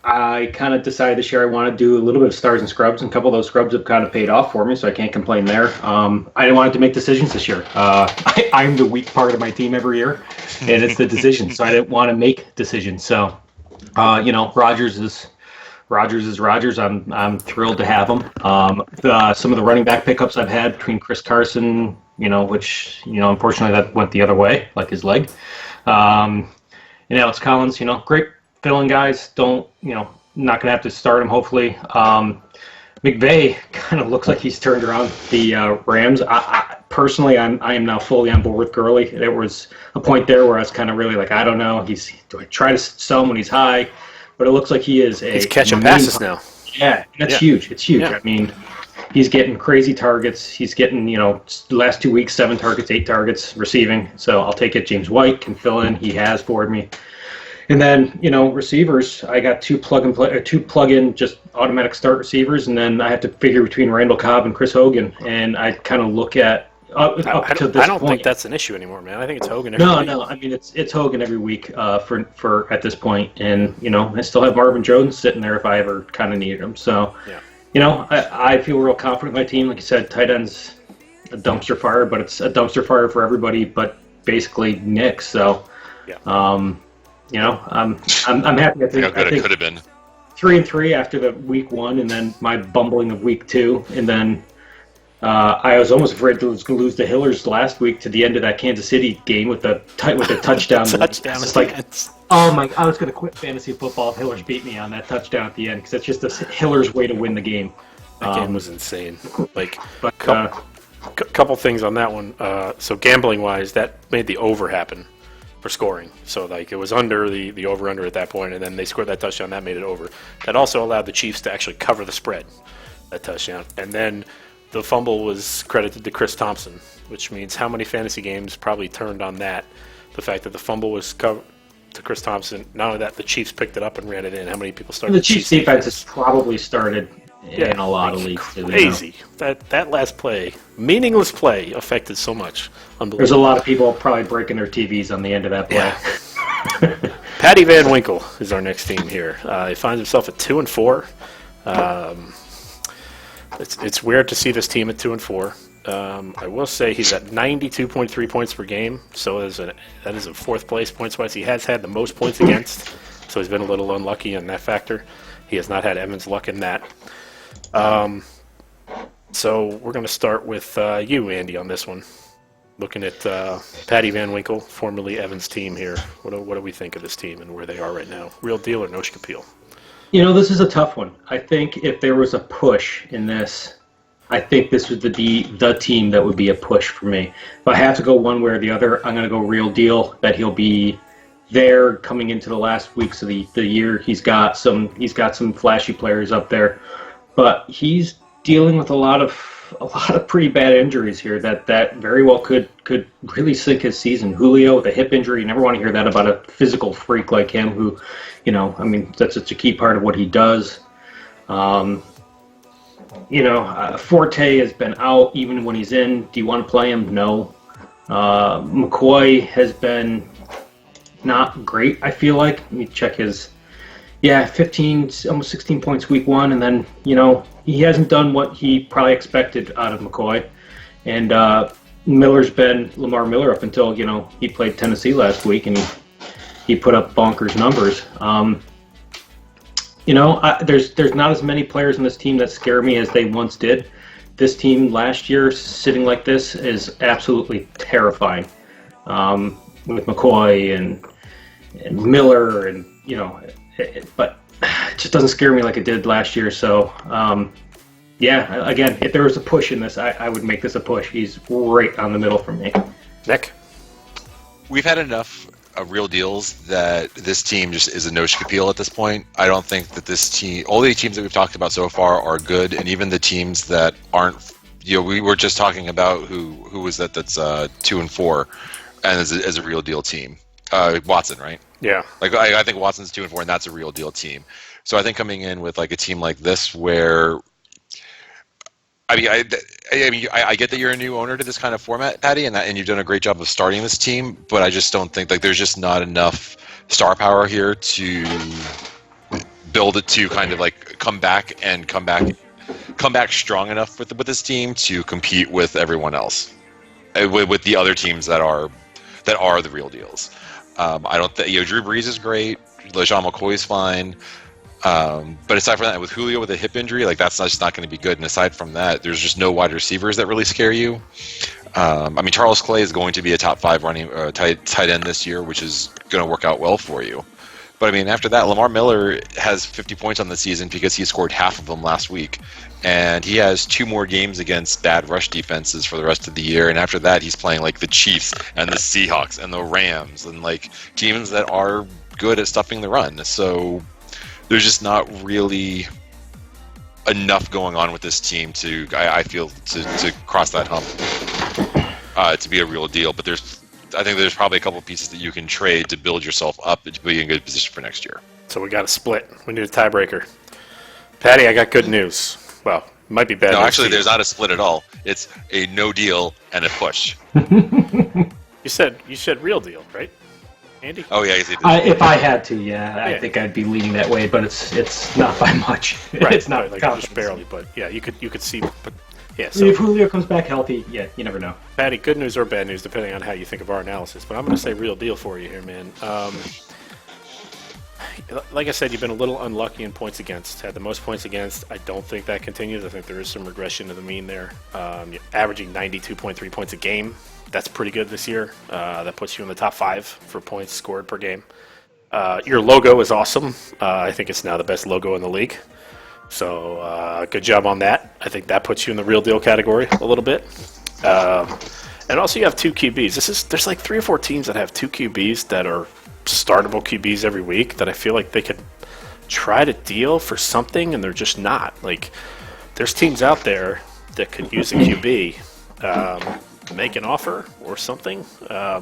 I kind of decided this year I want to do a little bit of stars and scrubs, and a couple of those scrubs have kind of paid off for me, so I can't complain there. I wanted to make decisions this year. I'm the weak part of my team every year, and it's the decisions, so I didn't want to make decisions. So, Rodgers is Rodgers. I'm thrilled to have him. Some of the running back pickups I've had between Chris Carson, which unfortunately that went the other way, like his leg. Alex Collins, great fill-in guys. Not gonna have to start him hopefully. McVay kind of looks like he's turned around the Rams. I personally, I am now fully on board with Gurley. There was a point there where I was kind of really like, I don't know. Do I try to sell him when he's high? But it looks like he is He's catching passes now. Yeah, that's huge. It's huge. Yeah. I mean, he's getting crazy targets. He's getting, the last 2 weeks, 7 targets, 8 targets receiving. So I'll take it. James White can fill in. He has for me. And then, receivers, I got 2 plug-in just automatic start receivers, and then I have to figure between Randall Cobb and Chris Hogan. And I kind of look at up to this I don't point. think that's an issue anymore, man. I think it's Hogan. No. I mean, it's Hogan every week for at this point, and I still have Marvin Jones sitting there if I ever kind of needed him. So, I feel real confident in my team. Like you said, tight end's a dumpster fire, but it's a dumpster fire for everybody, but basically Nick. So, I'm happy. I think How good it could have been. 3-3 after the week 1, and then my bumbling of week 2, and then. I was almost afraid to lose the Hillers last week to the end of that Kansas City game with the touchdown. Touchdown. It's like, oh my! I was going to quit fantasy football if Hillers beat me on that touchdown at the end because it's just the Hillers' way to win the game. That game was insane. Like, But couple things on that one. So gambling-wise, that made the over happen for scoring. So like it was under the over-under at that point, and then they scored that touchdown. That made it over. That also allowed the Chiefs to actually cover the spread, that touchdown. And then the fumble was credited to Chris Thompson, which means how many fantasy games probably turned on that. The fact that the fumble was to Chris Thompson. Not only that, the Chiefs picked it up and ran it in. How many people started? the Chiefs defense has probably started in a lot of leagues. Crazy. That last play, meaningless play, affected so much. Unbelievable. There's a lot of people probably breaking their TVs on the end of that play. Yeah. Patty Van Winkle is our next team here. He finds himself at 2-4. It's weird to see this team at 2-4. I will say he's at 92.3 points per game, so that is in 4th place points-wise. He has had the most points against, so he's been a little unlucky in that factor. He has not had Evans' luck in that. So we're going to start with you, Andy, on this one. Looking at Patty Van Winkle, formerly Evans' team here. What do we think of this team and where they are right now? Real deal or no Schkapeel? This is a tough one. I think if there was a push in this, I think this was the team that would be a push for me. If I have to go one way or the other, I'm going to go real deal that he'll be there coming into the last weeks of the year. He's got some flashy players up there, but he's dealing with a lot of pretty bad injuries here that very well could really sink his season. Julio with a hip injury, you never want to hear that about a physical freak like him who, that's such a key part of what he does. Forte has been out even when he's in. Do you want to play him? No. McCoy has been not great, I feel like. Let me check his 15, almost 16 points week 1, and then, he hasn't done what he probably expected out of McCoy, and Miller's been Lamar Miller up until he played Tennessee last week and he put up bonkers numbers. There's not as many players in this team that scare me as they once did. This team last year sitting like this is absolutely terrifying. With McCoy and Miller and but it just doesn't scare me like it did last year. So again, if there was a push in this, I would make this a push. He's right on the middle for me. Nick? We've had enough real deals that this team just is a no Schkapeel at this point. I don't think that this team, all the teams that we've talked about so far are good, and even the teams that aren't, we were just talking about who was that's 2-4, and as a real deal team. Watson, right? Yeah. Like I think Watson's 2-4, and that's a real deal team. So I think coming in with like a team like this, where I get that you're a new owner to this kind of format, Patty, and you've done a great job of starting this team. But I just don't think there's just not enough star power here to build it to kind of like come back strong enough with this team to compete with everyone else, with the other teams that are the real deals. I don't think Drew Brees is great. LeSean McCoy's fine. But aside from that, with Julio with a hip injury, like that's just not going to be good. And aside from that, there's just no wide receivers that really scare you. Charles Clay is going to be a top 5 running tight end this year, which is going to work out well for you. But after that, Lamar Miller has 50 points on the season because he scored half of them last week, and he has 2 more games against bad rush defenses for the rest of the year. And after that, he's playing like the Chiefs and the Seahawks and the Rams and like teams that are good at stuffing the run. So there's just not really enough going on with this team to, I feel, to cross that hump to be a real deal. But I think there's probably a couple of pieces that you can trade to build yourself up to be in good position for next year. So we got a split. We need a tiebreaker. Patty, I got good news. Well, it might be bad news. No, actually, there's not a split at all. It's a no deal and a push. You said real deal, right, Andy? Oh yeah, he did. If I had to, I think I'd be leaning that way, but it's not by much. Right, it's not like confidence. just barely, but yeah, you could see. But yeah, so If Julio comes back healthy, you never know. Patty, good news or bad news, depending on how you think of our analysis. But I'm going to say real deal for you here, man. Like I said, you've been a little unlucky in points against. Had the most points against. I don't think that continues. I think there is some regression to the mean there. You're averaging 92.3 points a game. That's pretty good this year. That puts you in the top 5 for points scored per game. Your logo is awesome. I think it's now the best logo in the league. So good job on that. I think that puts you in the real deal category a little bit. And also you have 2 QBs. There's like 3 or 4 teams that have 2 QBs that are startable QBs every week that I feel like they could try to deal for something, and they're just not. Like, there's teams out there that could use a QB, make an offer or something, so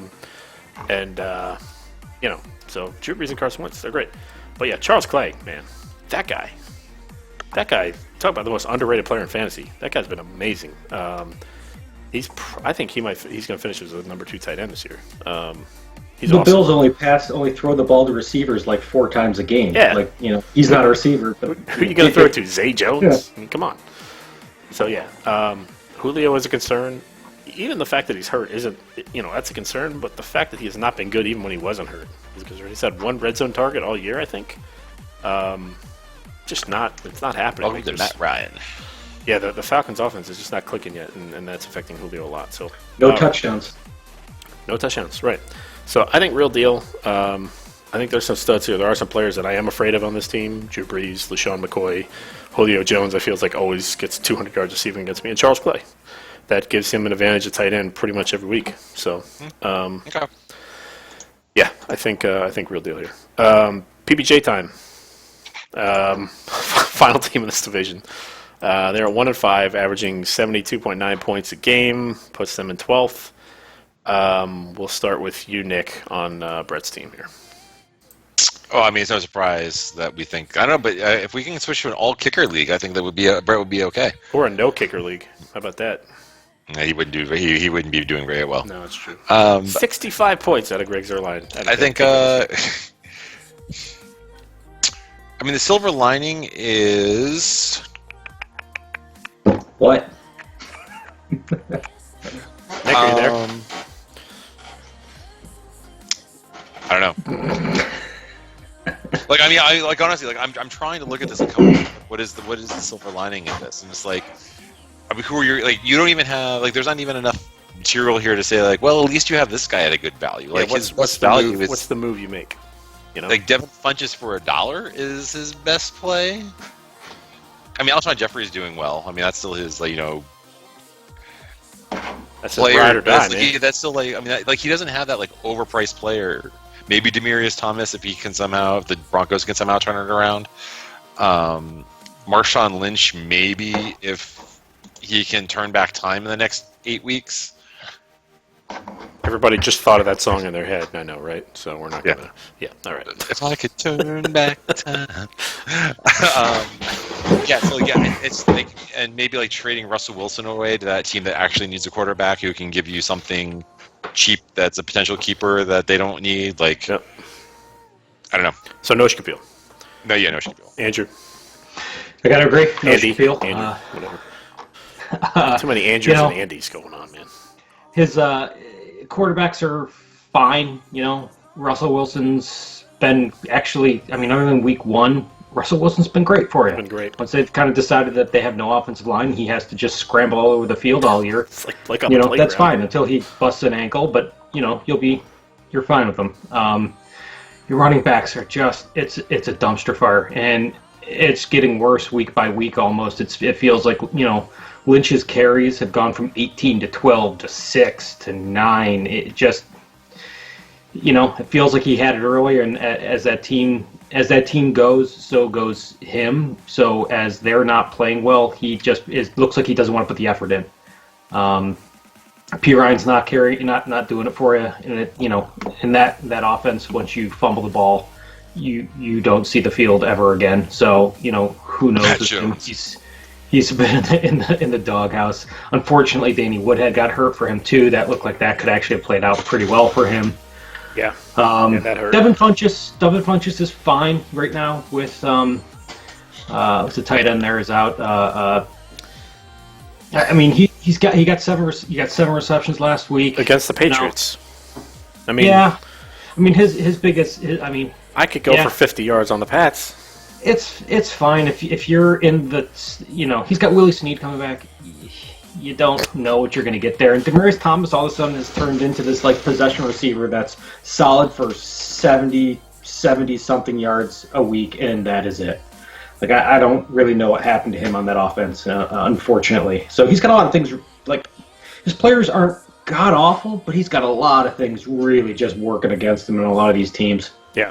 Drew Brees and Carson Wentz, they're great. But yeah, Charles Clay, man, that guy, talk about the most underrated player in fantasy. That guy's been amazing. I think he's going to finish as the number 2 tight end this year. The awesome. Bills only throw the ball to receivers like 4 times a game. Yeah. He's not a receiver. But who are you going to throw it to? Zay Jones? Yeah. I mean, come on. So, yeah, Julio is a concern. Even the fact that he's hurt isn't, that's a concern. But the fact that he has not been good even when he wasn't hurt is a concern. He's had 1 red zone target all year, I think. It's not happening. Welcome to Matt Ryan. Yeah, the Falcons' offense is just not clicking yet, and that's affecting Julio a lot. So no touchdowns. No touchdowns, right. So I think real deal. I think there's some studs here. There are some players that I am afraid of on this team. Drew Brees, LeSean McCoy, Julio Jones, I feel like always gets 200 yards receiving against me, and Charles Clay. That gives him an advantage at tight end pretty much every week. So, okay. Yeah, I think real deal here. PBJ time. Final team in this division. They're at 1-5, averaging 72.9 points a game, puts them in 12th. We'll start with you, Nick, on Brett's team here. Oh, it's no surprise that we think. I don't know, but if we can switch to an all-kicker league, I think that Brett would be okay. Or a no-kicker league. How about that? Yeah, he wouldn't do. He wouldn't be doing very well. No, that's true. 65 points out of Greg Zuerlein. I think. The silver lining is What? Nick, are you there? I don't know. Like, I mean, honestly, like, I'm trying to look at this and come up with what is the silver lining in this, and it's like, I mean, who are you? Like, you don't even have, like, there's not even enough material here to say, like, well, at least you have this guy at a good value. Like, what's his the value move? is, What's the move you make? You know, like, Devin Funches for $1 is his best play. I mean, Alshon Jeffrey's doing well. I mean, that's still his, like, you know, that's a player. ride or die, That's, man. that's still, like, I mean, like, he doesn't have that, like, overpriced player. Maybe Demaryius Thomas if the Broncos can somehow turn it around. Marshawn Lynch maybe if he can turn back time in the next 8 weeks. Everybody just thought of that song in their head. I know, right? So we're not gonna. Yeah. All right. If I could turn back time. It's like, and maybe like trading Russell Wilson away to that team that actually needs a quarterback who can give you something cheap that's a potential keeper that they don't need. Like, Yep. I don't know. So no Schkapeel. No Schkapeel. Andrew. I gotta agree. No Andy. Schkapeel. Andrew. Whatever. Too many Andrews and Andys going on, man. His quarterbacks are fine. You know, Russell Wilson's been actually, I mean, other than week 1, Russell Wilson's been great for you. Been great. Once they've kind of decided that they have no offensive line, he has to just scramble all over the field all year. It's like on You the know, playground. that's fine until he busts an ankle, but, you know, you're fine with them. Your running backs are just, it's a dumpster fire, and it's getting worse week by week almost. It feels like, you know, Lynch's carries have gone from 18 to 12 to 6 to 9. It just, you know, it feels like he had it earlier, and as that team goes, so goes him. So as they're not playing well, he just looks like he doesn't want to put the effort in. P. Ryan's not doing it for you, and it, you know, in that offense, once you fumble the ball, you don't see the field ever again. So, you know, who knows? With him. He's been in the doghouse. Unfortunately, Danny Woodhead got hurt for him too. That looked like that could actually have played out pretty well for him. Yeah. That hurt. Devin Funches is fine right now with the tight end there is out. I mean, he got seven receptions last week Against the Patriots. I mean, yeah. I mean, his biggest. I could go for 50 yards on the Pats. It's fine if you're in the, you know, he's got Willie Snead coming back. You don't know what you're going to get there. And Demaryius Thomas all of a sudden has turned into this like possession receiver that's solid for 70 something yards a week, and that is it. Like I don't really know what happened to him on that offense, unfortunately. So he's got a lot of things, like his players aren't god awful, but he's got a lot of things really just working against him in a lot of these teams. Yeah.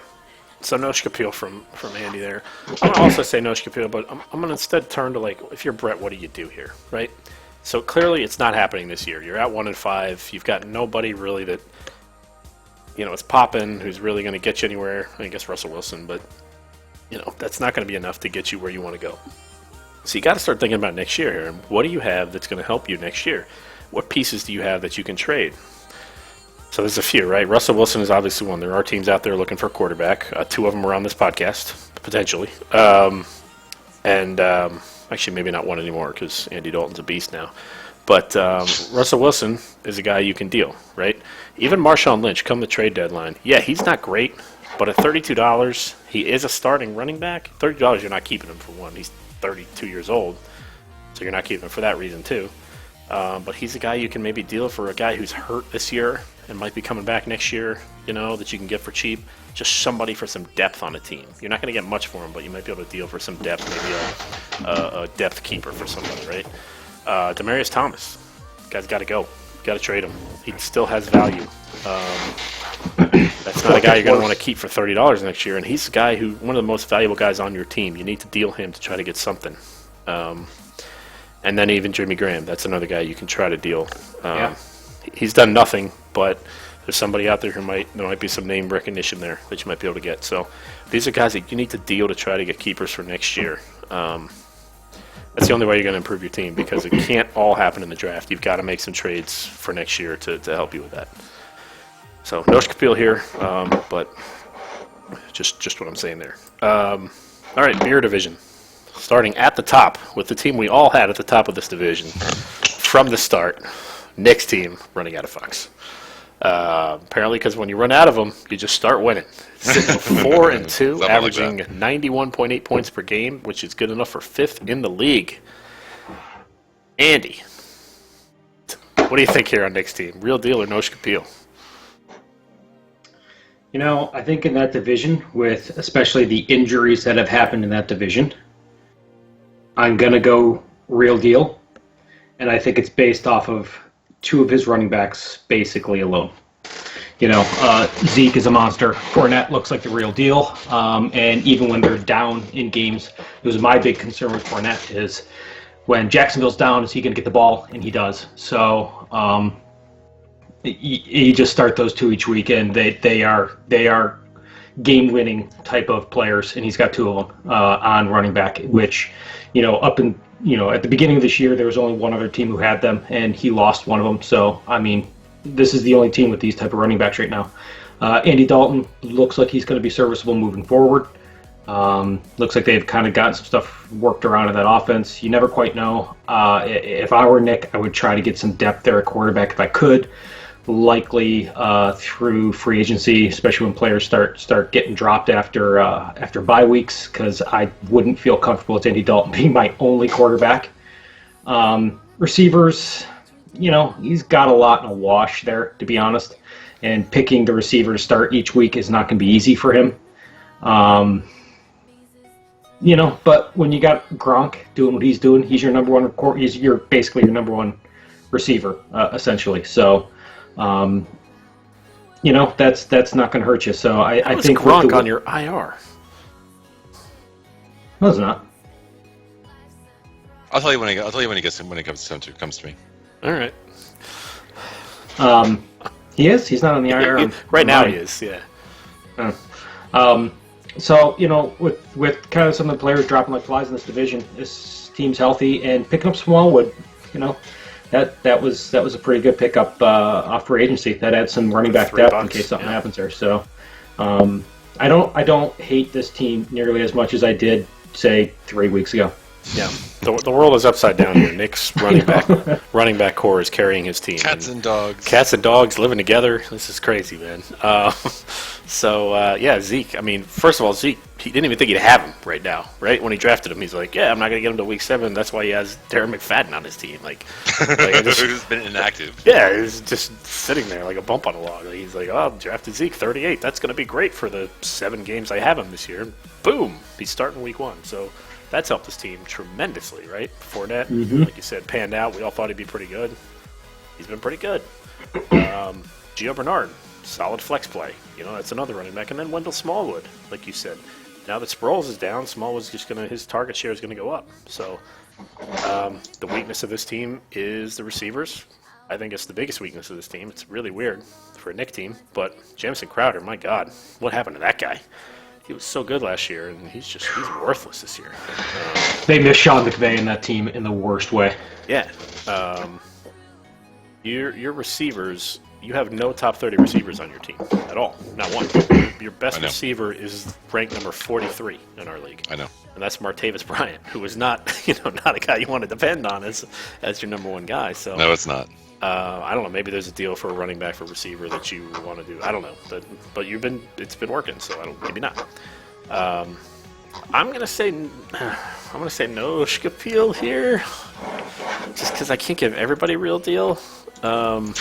So no Schkapeel from Andy there. I'm going to also say no Schkapeel, but I'm going to instead turn to, like, if you're Brett, what do you do here, right? So clearly it's not happening this year. You're at 1-5. You've got nobody really that, you know, is popping, who's really going to get you anywhere. I guess Russell Wilson, but, you know, that's not going to be enough to get you where you want to go. So you got to start thinking about next year here. And what do you have that's going to help you next year? What pieces do you have that you can trade? So there's a few, right? Russell Wilson is obviously one. There are teams out there looking for a quarterback. 2 of them are on this podcast, potentially. Actually, maybe not one anymore because Andy Dalton's a beast now. But Russell Wilson is a guy you can deal, right? Even Marshawn Lynch, come the trade deadline. Yeah, he's not great, but at $32, he is a starting running back. $30, you're not keeping him for one. He's 32 years old, so you're not keeping him for that reason, too. But he's a guy you can maybe deal for, a guy who's hurt this year and might be coming back next year, you know, that you can get for cheap. Just somebody for some depth on a team. You're not going to get much for him, but you might be able to deal for some depth, maybe a depth keeper for somebody, right? Demaryius Thomas. Guy's got to go. Got to trade him. He still has value. That's not a guy you're going to want to keep for $30 next year, and he's a guy who, one of the most valuable guys on your team. You need to deal him to try to get something. And then even Jimmy Graham, that's another guy you can try to deal. He's done nothing, but there's somebody out there there might be some name recognition there that you might be able to get. So these are guys that you need to deal to try to get keepers for next year. That's the only way you're going to improve your team, because it can't all happen in the draft. You've got to make some trades for next year to help you with that. So no Schkapeel here, but just what I'm saying there. All right, beer division. starting at the top with the team we all had at the top of this division from the start. Nick's team running out of fucks. Apparently, because when you run out of them, you just start winning. 4-2, averaging 91.8 points per game, which is good enough for 5th in the league. Andy, what do you think here on Nick's team? Real deal or no Schkapeel? I think in that division, with especially the injuries that have happened in that division, I'm going to go real deal. And I think it's based off of 2 of his running backs basically alone. Zeke is a monster. Fournette looks like the real deal. And even when they're down in games, it was my big concern with Fournette is when Jacksonville's down, is he going to get the ball? And he does. So you just start those 2 each week, and they are game-winning type of players, and he's got 2 of them on running back, which, at the beginning of this year, there was only one other team who had them, and he lost one of them. So, this is the only team with these type of running backs right now. Andy Dalton looks like he's going to be serviceable moving forward. Looks like they've kind of gotten some stuff worked around in that offense. You never quite know. If I were Nick, I would try to get some depth there at quarterback if I could. Likely through free agency, especially when players start getting dropped after bye weeks, because I wouldn't feel comfortable with Andy Dalton being my only quarterback. Receivers, he's got a lot in a wash there, to be honest, and picking the receiver to start each week is not going to be easy for him. But when you got Gronk doing what he's doing, he's your number one. He's basically your number one receiver, essentially. So. That's not going to hurt you. So I think Gronk on your IR. No, it's not. I'll tell you when it comes to me. All right. He is. He's not on the IR. Right now he is. Yeah. So with kind of some of the players dropping like flies in this division, this team's healthy and picking up Smallwood. That was a pretty good pickup off free agency. That adds some running back depth in case something happens there. So I don't hate this team nearly as much as I did, say, 3 weeks ago. Yeah, the world is upside down here. Nick's running back core is carrying his team. Cats and dogs living together. This is crazy, man. Zeke. First of all, Zeke, he didn't even think he'd have him right now, right? When he drafted him, he's like, I'm not gonna get him to week 7. That's why he has Darren McFadden on his team. Who's been inactive. Yeah, he's just sitting there like a bump on a log. He's like, oh, drafted Zeke 38. That's gonna be great for the 7 games I have him this year. Boom, he's starting week 1. So. That's helped his team tremendously, right? Fournette, like you said, panned out. We all thought he'd be pretty good. He's been pretty good. Gio Bernard, solid flex play. That's another running back. And then Wendell Smallwood, like you said. Now that Sproles is down, Smallwood's just his target share is going to go up. So the weakness of this team is the receivers. I think it's the biggest weakness of this team. It's really weird for a Nick team. But Jamison Crowder, my God, what happened to that guy? He was so good last year, and he's worthless this year. They missed Sean McVay in that team in the worst way. Yeah. Your receivers, you have no top 30 receivers on your team at all. Not one. Your best receiver is ranked number 43 in our league. I know. And that's Martavis Bryant, who is not a guy you want to depend on as your number one guy. So no, it's not. I don't know. Maybe there's a deal for a running back for receiver that you want to do. I don't know. But it's been working, so maybe not. I'm gonna say no Schkapeel here, just because I can't give everybody a real deal. I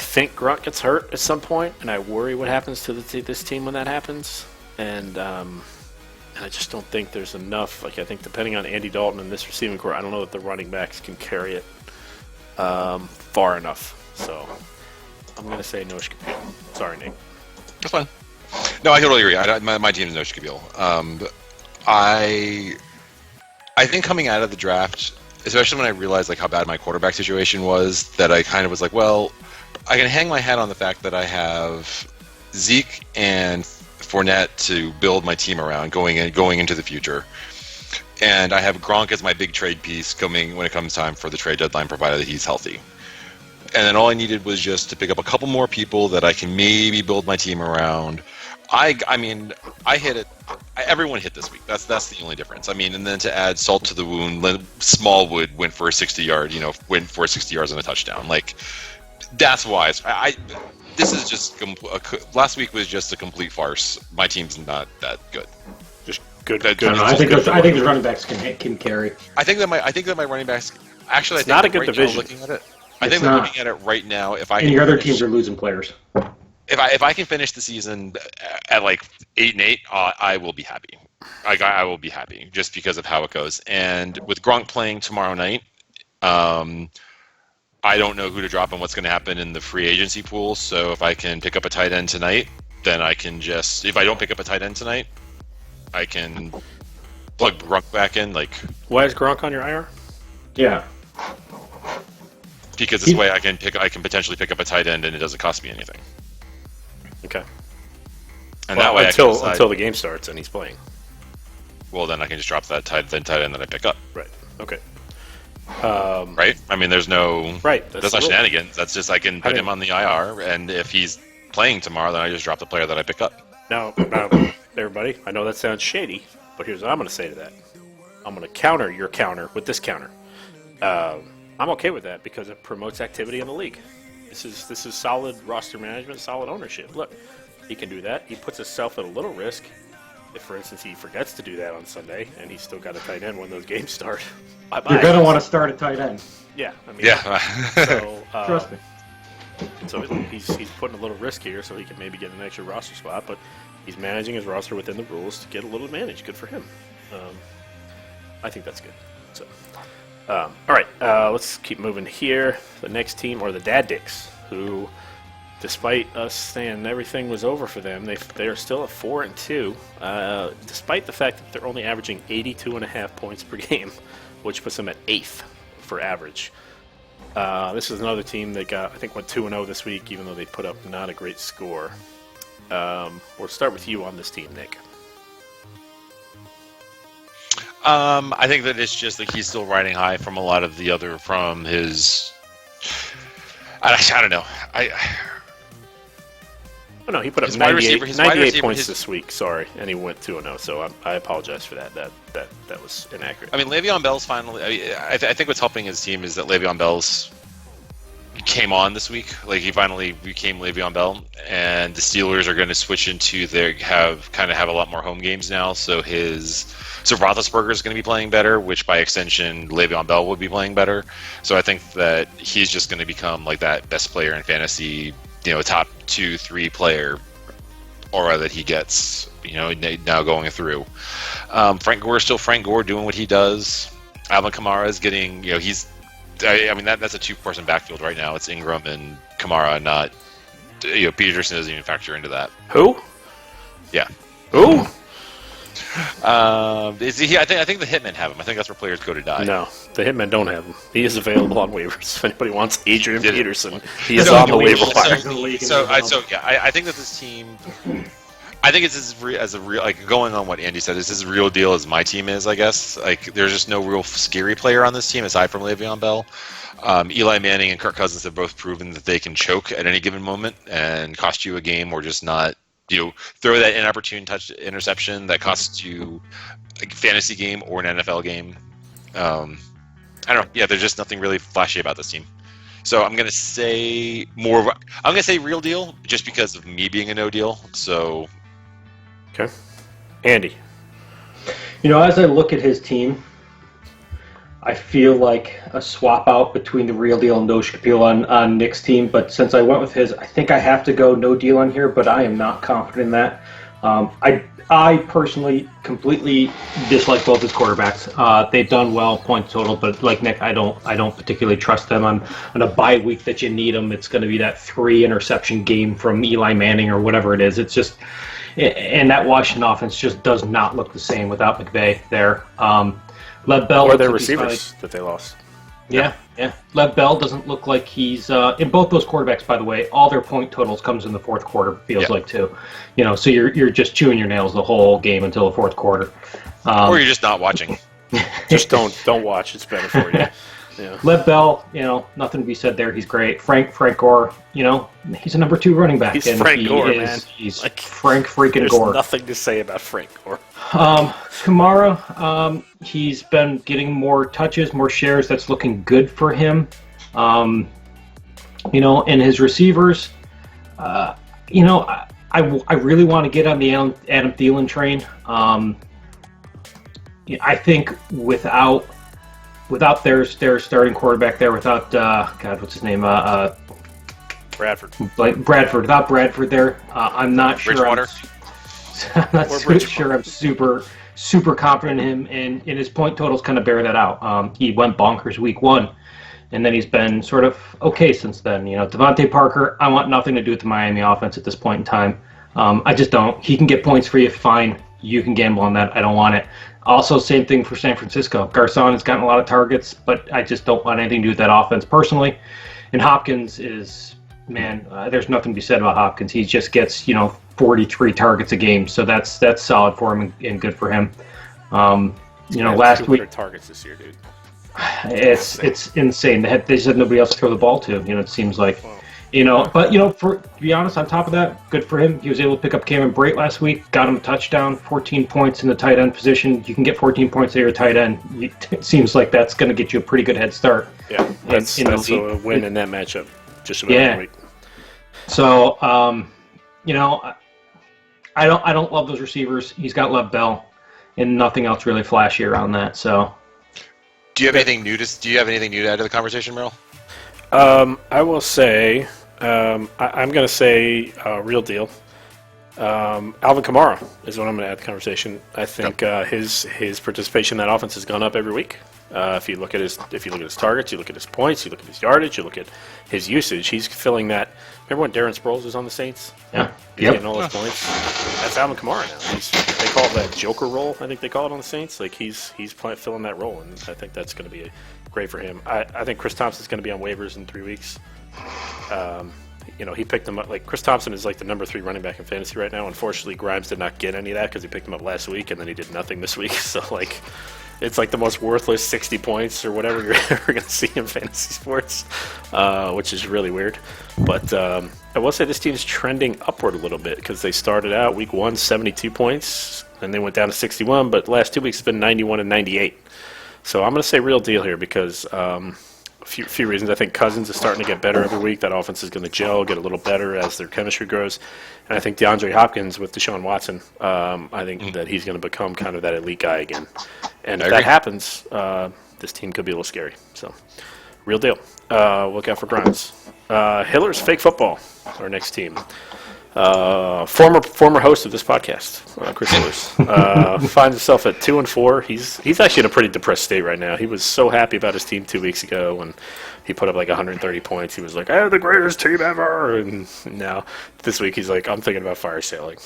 think Grunt gets hurt at some point, and I worry what happens to this team when that happens. And I just don't think there's enough. I think depending on Andy Dalton and this receiving core, I don't know that the running backs can carry it far enough. So I'm going to say no Schkapeel. Sorry, Nate. That's fine. No, I totally agree. My team is no Schkapeel. I think coming out of the draft, especially when I realized how bad my quarterback situation was, that I kind of was like, well, I can hang my hat on the fact that I have Zeke and Fournette to build my team around going into the future. And I have Gronk as my big trade piece coming when it comes time for the trade deadline, provided that he's healthy. And then all I needed was just to pick up a couple more people that I can maybe build my team around. I hit it everyone hit this week. That's the only difference. I mean, and then to add salt to the wound, Smallwood went for a 60-yard, went for 60 yards and a touchdown. Like, that's why this is just last week was just a complete farce. My team's not that good. Just good. I think the running backs can carry. I think that my running backs actually. It's not a good division. Looking at it, I think that looking at it right now, and your other teams are losing players. If I can finish the season at like 8-8, I will be happy. I will be happy just because of how it goes. And with Gronk playing tomorrow night, I don't know who to drop and what's going to happen in the free agency pool. So if I can pick up a tight end tonight, then I can just. If I don't pick up a tight end tonight, I can plug Gronk back in. Like, why is Gronk on your IR? Yeah. Because this way I can potentially pick up a tight end and it doesn't cost me anything. Okay. And that way until the game starts and he's playing. Well, then I can just drop that tight end that I pick up. Right. Okay. Right? I mean, there's no... Right. That's not shenanigans. That's just I can put him on the IR, and if he's playing tomorrow, then I just drop the player that I pick up. Now, everybody, I know that sounds shady, but here's what I'm going to say to that. I'm going to counter your counter with this counter. I'm okay with that because it promotes activity in the league. This is solid roster management, solid ownership. Look, he can do that. He puts himself at a little risk. If, for instance, he forgets to do that on Sunday and he's still got a tight end when those games start, bye-bye. You're going to want to start a tight end. Yeah. I mean, yeah. So, trust me. So he's putting a little risk here so he can maybe get an extra roster spot, but he's managing his roster within the rules to get a little advantage. Good for him. I think that's good. So, all right, let's keep moving here. The next team are the Dad Dicks, who, despite us saying everything was over for them, they are still at 4-2, despite the fact that they're only averaging 82.5 points per game, which puts them at 8th for average. This is another team that went 2-0 this week, even though they put up not a great score. We'll start with you on this team, Nick. I think that it's just like he's still riding high from a lot of the other from his. I don't know. Oh no, he put up 98 points this week. Sorry, and he went 2-0. So I apologize for that. That was inaccurate. I mean, Le'Veon Bell's finally. I think what's helping his team is that Le'Veon Bell's came on this week. Like he finally became Le'Veon Bell, and the Steelers are going to switch into have a lot more home games now. So Roethlisberger is going to be playing better, which by extension Le'Veon Bell would be playing better. So I think that he's just going to become like that best player in fantasy, top 2-3 player aura that he gets, now going through. Frank Gore is still Frank Gore doing what he does. Alvin Kamara is getting, that's a two-person backfield right now. It's Ingram and Kamara, not, Peterson doesn't even factor into that. Who? Yeah. Who? I think the Hitmen have him. I think that's where players go to die. No, the Hitmen don't have him. He is available on waivers. If anybody wants Adrian Peterson, he is on the waiver wire. I think that this team. I think it's as a real, like going on what Andy said, it's as real deal as my team is. I guess like there's just no real scary player on this team aside from Le'Veon Bell. Eli Manning and Kirk Cousins have both proven that they can choke at any given moment and cost you a game, or just not. Throw that inopportune interception that costs you a fantasy game or an NFL game. I don't know. Yeah, there's just nothing really flashy about this team. So I'm gonna say real deal, just because of me being a no deal. So, okay, Andy. As I look at his team, I feel like a swap out between the real deal and No Schkapeel on Nick's team, but since I went with his, I think I have to go no deal on here, but I am not confident in that. I personally completely dislike both his quarterbacks. They've done well, point total, but like Nick, I don't particularly trust them on a bye week that you need them. It's going to be that 3 interception game from Eli Manning or whatever it is. It's just, and that Washington offense just does not look the same without McVay there. Lev Bell or their receivers that they lost. Yeah. Lev Bell doesn't look like he's in both those quarterbacks. By the way, all their point totals comes in the fourth quarter. Feels like too, So you're just chewing your nails the whole game until the fourth quarter, or you're just not watching. Just don't watch. It's better for you. Yeah. Lev Bell, nothing to be said there. He's great. Frank Gore, he's a number 2 running back. He's Frank Gore, man. He's like, Frank freaking Gore. There's nothing to say about Frank Gore. Kamara, he's been getting more touches, more shares. That's looking good for him. And his receivers, I really want to get on the Adam Thielen train. I think without their starting quarterback there, without what's his name? Bradford. Without Bradford there, I'm not sure. Bridgewater. I'm not sure I'm super confident in him, and his point totals kind of bear that out. He went bonkers week 1, and then he's been sort of okay since then. Devontae Parker, I want nothing to do with the Miami offense at this point in time. I just don't. He can get points for you, fine. You can gamble on that. I don't want it. Also, same thing for San Francisco. Garcon has gotten a lot of targets, but I just don't want anything to do with that offense personally. And Hopkins is, there's nothing to be said about Hopkins. He just gets, 43 targets a game, so that's solid for him and good for him. Last week targets this year, dude. It's insane. They just had nobody else to throw the ball to. It seems like. But to be honest, on top of that, good for him. He was able to pick up Cameron Brate last week, got him a touchdown, 14 points in the tight end position. You can get 14 points at your tight end. It seems like that's going to get you a pretty good head start. Yeah, that's a win in that matchup. Just about every week. So, I don't love those receivers. He's got Lev Bell, and nothing else really flashy around that. So, do you have anything new to add to the conversation, Merrill? I will say, I'm going to say real deal. Alvin Kamara is what I'm going to add to the conversation. I think his participation in that offense has gone up every week. If you look at his targets, you look at his points, you look at his yardage, you look at his usage. He's filling that. Remember when Darren Sproles was on the Saints? Yeah. Getting all those points. That's Alvin Kamara now. They call it that Joker role. I think they call it on the Saints. Like he's filling that role, and I think that's going to be great for him. I think Chris Thompson's going to be on waivers in 3 weeks. He picked him up. Like Chris Thompson is like the number 3 running back in fantasy right now. Unfortunately, Grimes did not get any of that because he picked him up last week, and then he did nothing this week. So like, it's like the most worthless 60 points or whatever you're ever going to see in fantasy sports, which is really weird. But I will say this team's trending upward a little bit because they started out week 1 72 points, then they went down to 61, but the last 2 weeks it's been 91 and 98. So I'm going to say real deal here because a few reasons. I think Cousins is starting to get better every week. That offense is going to gel, get a little better as their chemistry grows. And I think DeAndre Hopkins with Deshaun Watson, I think that he's going to become kind of that elite guy again. And if that happens, this team could be a little scary. So, real deal. Look out for Grimes. Hiller's Fake Football, our next team. Former host of this podcast, Chris Lewis, finds himself at 2-4. He's actually in a pretty depressed state right now. He was so happy about his team 2 weeks ago when he put up like 130 points. He was like, "I have the greatest team ever," and now this week he's like, "I'm thinking about fire sailing."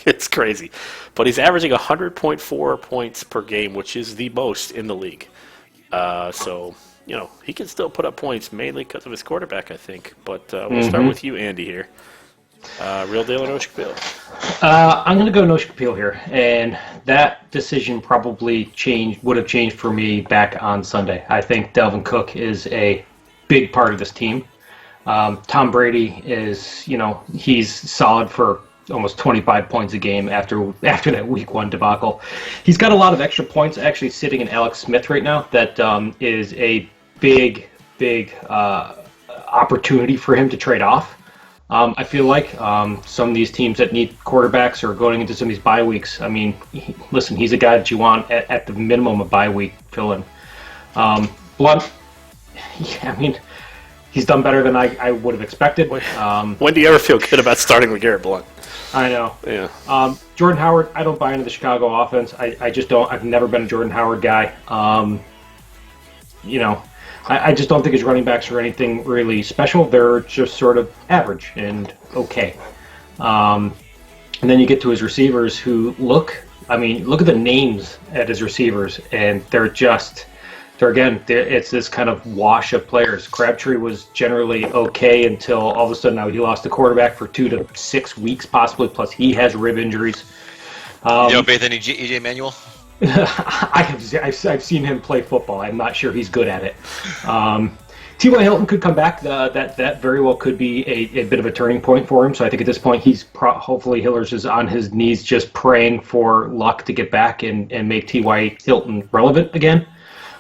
It's crazy, but he's averaging 100.4 points per game, which is the most in the league. So he can still put up points mainly because of his quarterback, I think. But we'll start with you, Andy, here. Real deal or No Schkapeel? I'm going to go No Schkapeel here, and that decision probably would have changed for me back on Sunday. I think Dalvin Cook is a big part of this team. Tom Brady is, he's solid for almost 25 points a game after that week 1 debacle. He's got a lot of extra points actually sitting in Alex Smith right now. That is a big opportunity for him to trade off. I feel like some of these teams that need quarterbacks are going into some of these bye weeks. I mean, he's a guy that you want at the minimum a bye week fill in. Blunt, he's done better than I would have expected. When do you ever feel good about starting with Garrett Blunt? I know. Yeah. Jordan Howard, I don't buy into the Chicago offense. I just don't. I've never been a Jordan Howard guy. I just don't think his running backs are anything really special. They're just sort of average and okay. And then you get to his receivers who look at the names at his receivers, and it's this kind of wash of players. Crabtree was generally okay until all of a sudden now he lost the quarterback for 2 to 6 weeks possibly, plus he has rib injuries. Faith in EJ Manuel? I've seen him play football. I'm not sure he's good at it. T.Y. Hilton could come back. That very well could be a bit of a turning point for him. So I think at this point, hopefully Hillers is on his knees just praying for luck to get back and make T.Y. Hilton relevant again.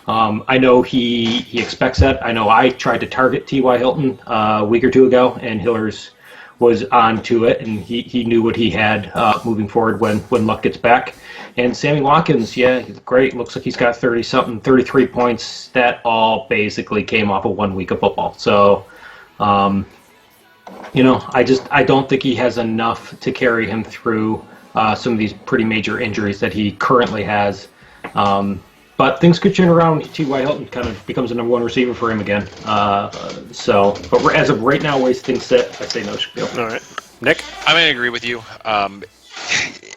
I know he expects that. I know I tried to target T.Y. Hilton a week or two ago, and Hillers was on to it, and he knew what he had moving forward when luck gets back. And Sammy Watkins, yeah, he's great. Looks like he's got 30-something, 33 points. That all basically came off of 1 week of football. So, I don't think he has enough to carry him through some of these pretty major injuries that he currently has. But things could turn around. T.Y. Hilton kind of becomes the number one receiver for him again. But as of right now, ways things sit, I say no Schkapeel. All right. Nick? I'm going to agree with you.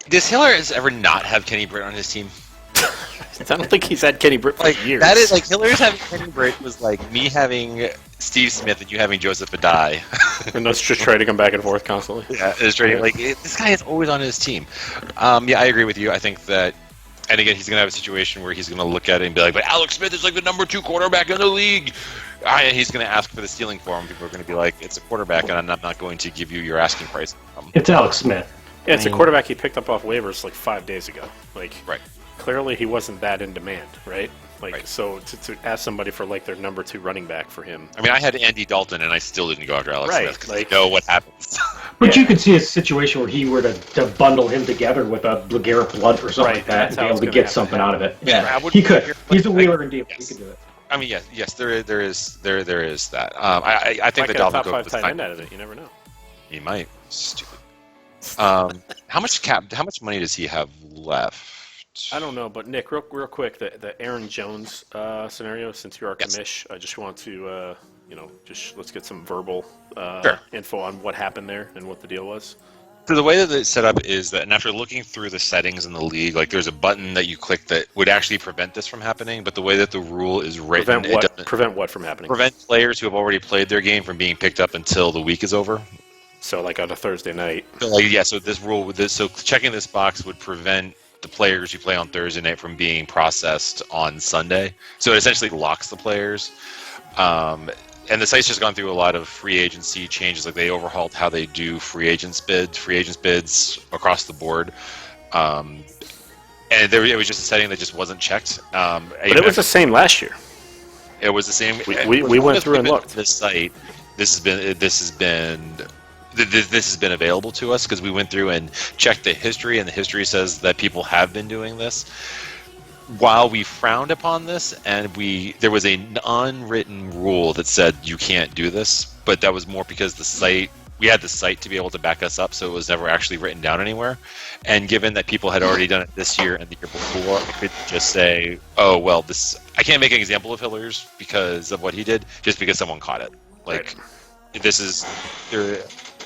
Does Hillers ever not have Kenny Britt on his team? I don't think he's had Kenny Britt for years. That is like Hillers having Kenny Britt was like me having Steve Smith and you having Joseph Adai. And us just trading him back and forth constantly. Yeah, it's trading. Like this guy is always on his team. Yeah, I agree with you. I think that, and again, he's going to have a situation where he's going to look at it and be like, "But Alex Smith is like the number 2 quarterback in the league." And he's going to ask for the stealing for him. People are going to be like, "It's a quarterback, and I'm not going to give you your asking price." It's Alex Smith. Yeah, it's a quarterback he picked up off waivers like 5 days ago. Like, right. Clearly he wasn't that in demand, right? Like, right. So to ask somebody for like their number 2 running back for him. I mean, I had Andy Dalton, and I still didn't go after Alex Smith because like, I know what happens. But you could see a situation where he were to bundle him together with a LeGarrette Blunt or something like that and be able to get something out of it. Yeah, he could. He's a wheeler and dealer. He could do it. I mean, yes, there is that. I think that Dalvin top Cook 5 was tight fine. end out of it. You never know. He might. Stupid. How much money does he have left? I don't know, but Nick, real quick, the Aaron Jones scenario. Since you're our commish, I just want to let's get some verbal info on what happened there and what the deal was. So the way that it's set up is that, and after looking through the settings in the league, like there's a button that you click that would actually prevent this from happening. But the way that the rule is written, Prevent what from happening? Prevent players who have already played their game from being picked up until the week is over. So like on a Thursday night. So this rule so checking this box would prevent the players who play on Thursday night from being processed on Sunday. So it essentially locks the players. And the site's just gone through a lot of free agency changes. Like they overhauled how they do free agents bids across the board. And it was just a setting that just wasn't checked. But it was the same last year. It was the same. We went through and looked. This site. This has been available to us because we went through and checked the history, and the history says that people have been doing this. While we frowned upon this, and there was an unwritten rule that said you can't do this, but that was more because we had the site to be able to back us up, so it was never actually written down anywhere. And given that people had already done it this year and the year before, I could just say, "Oh well, I can't make an example of Hillers because of what he did, just because someone caught it." Like this is there.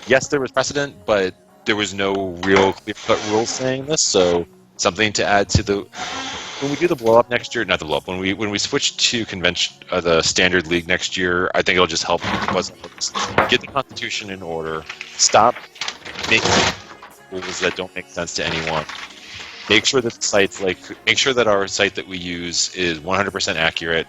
Yes, there was precedent, but there was no real clear-cut rules saying this. So something to add to when we do the blow-up next year, not the blow-up, when we switch to convention, the standard league next year, I think it'll just help get the Constitution in order, stop making rules that don't make sense to anyone, make sure that our site that we use is 100% accurate.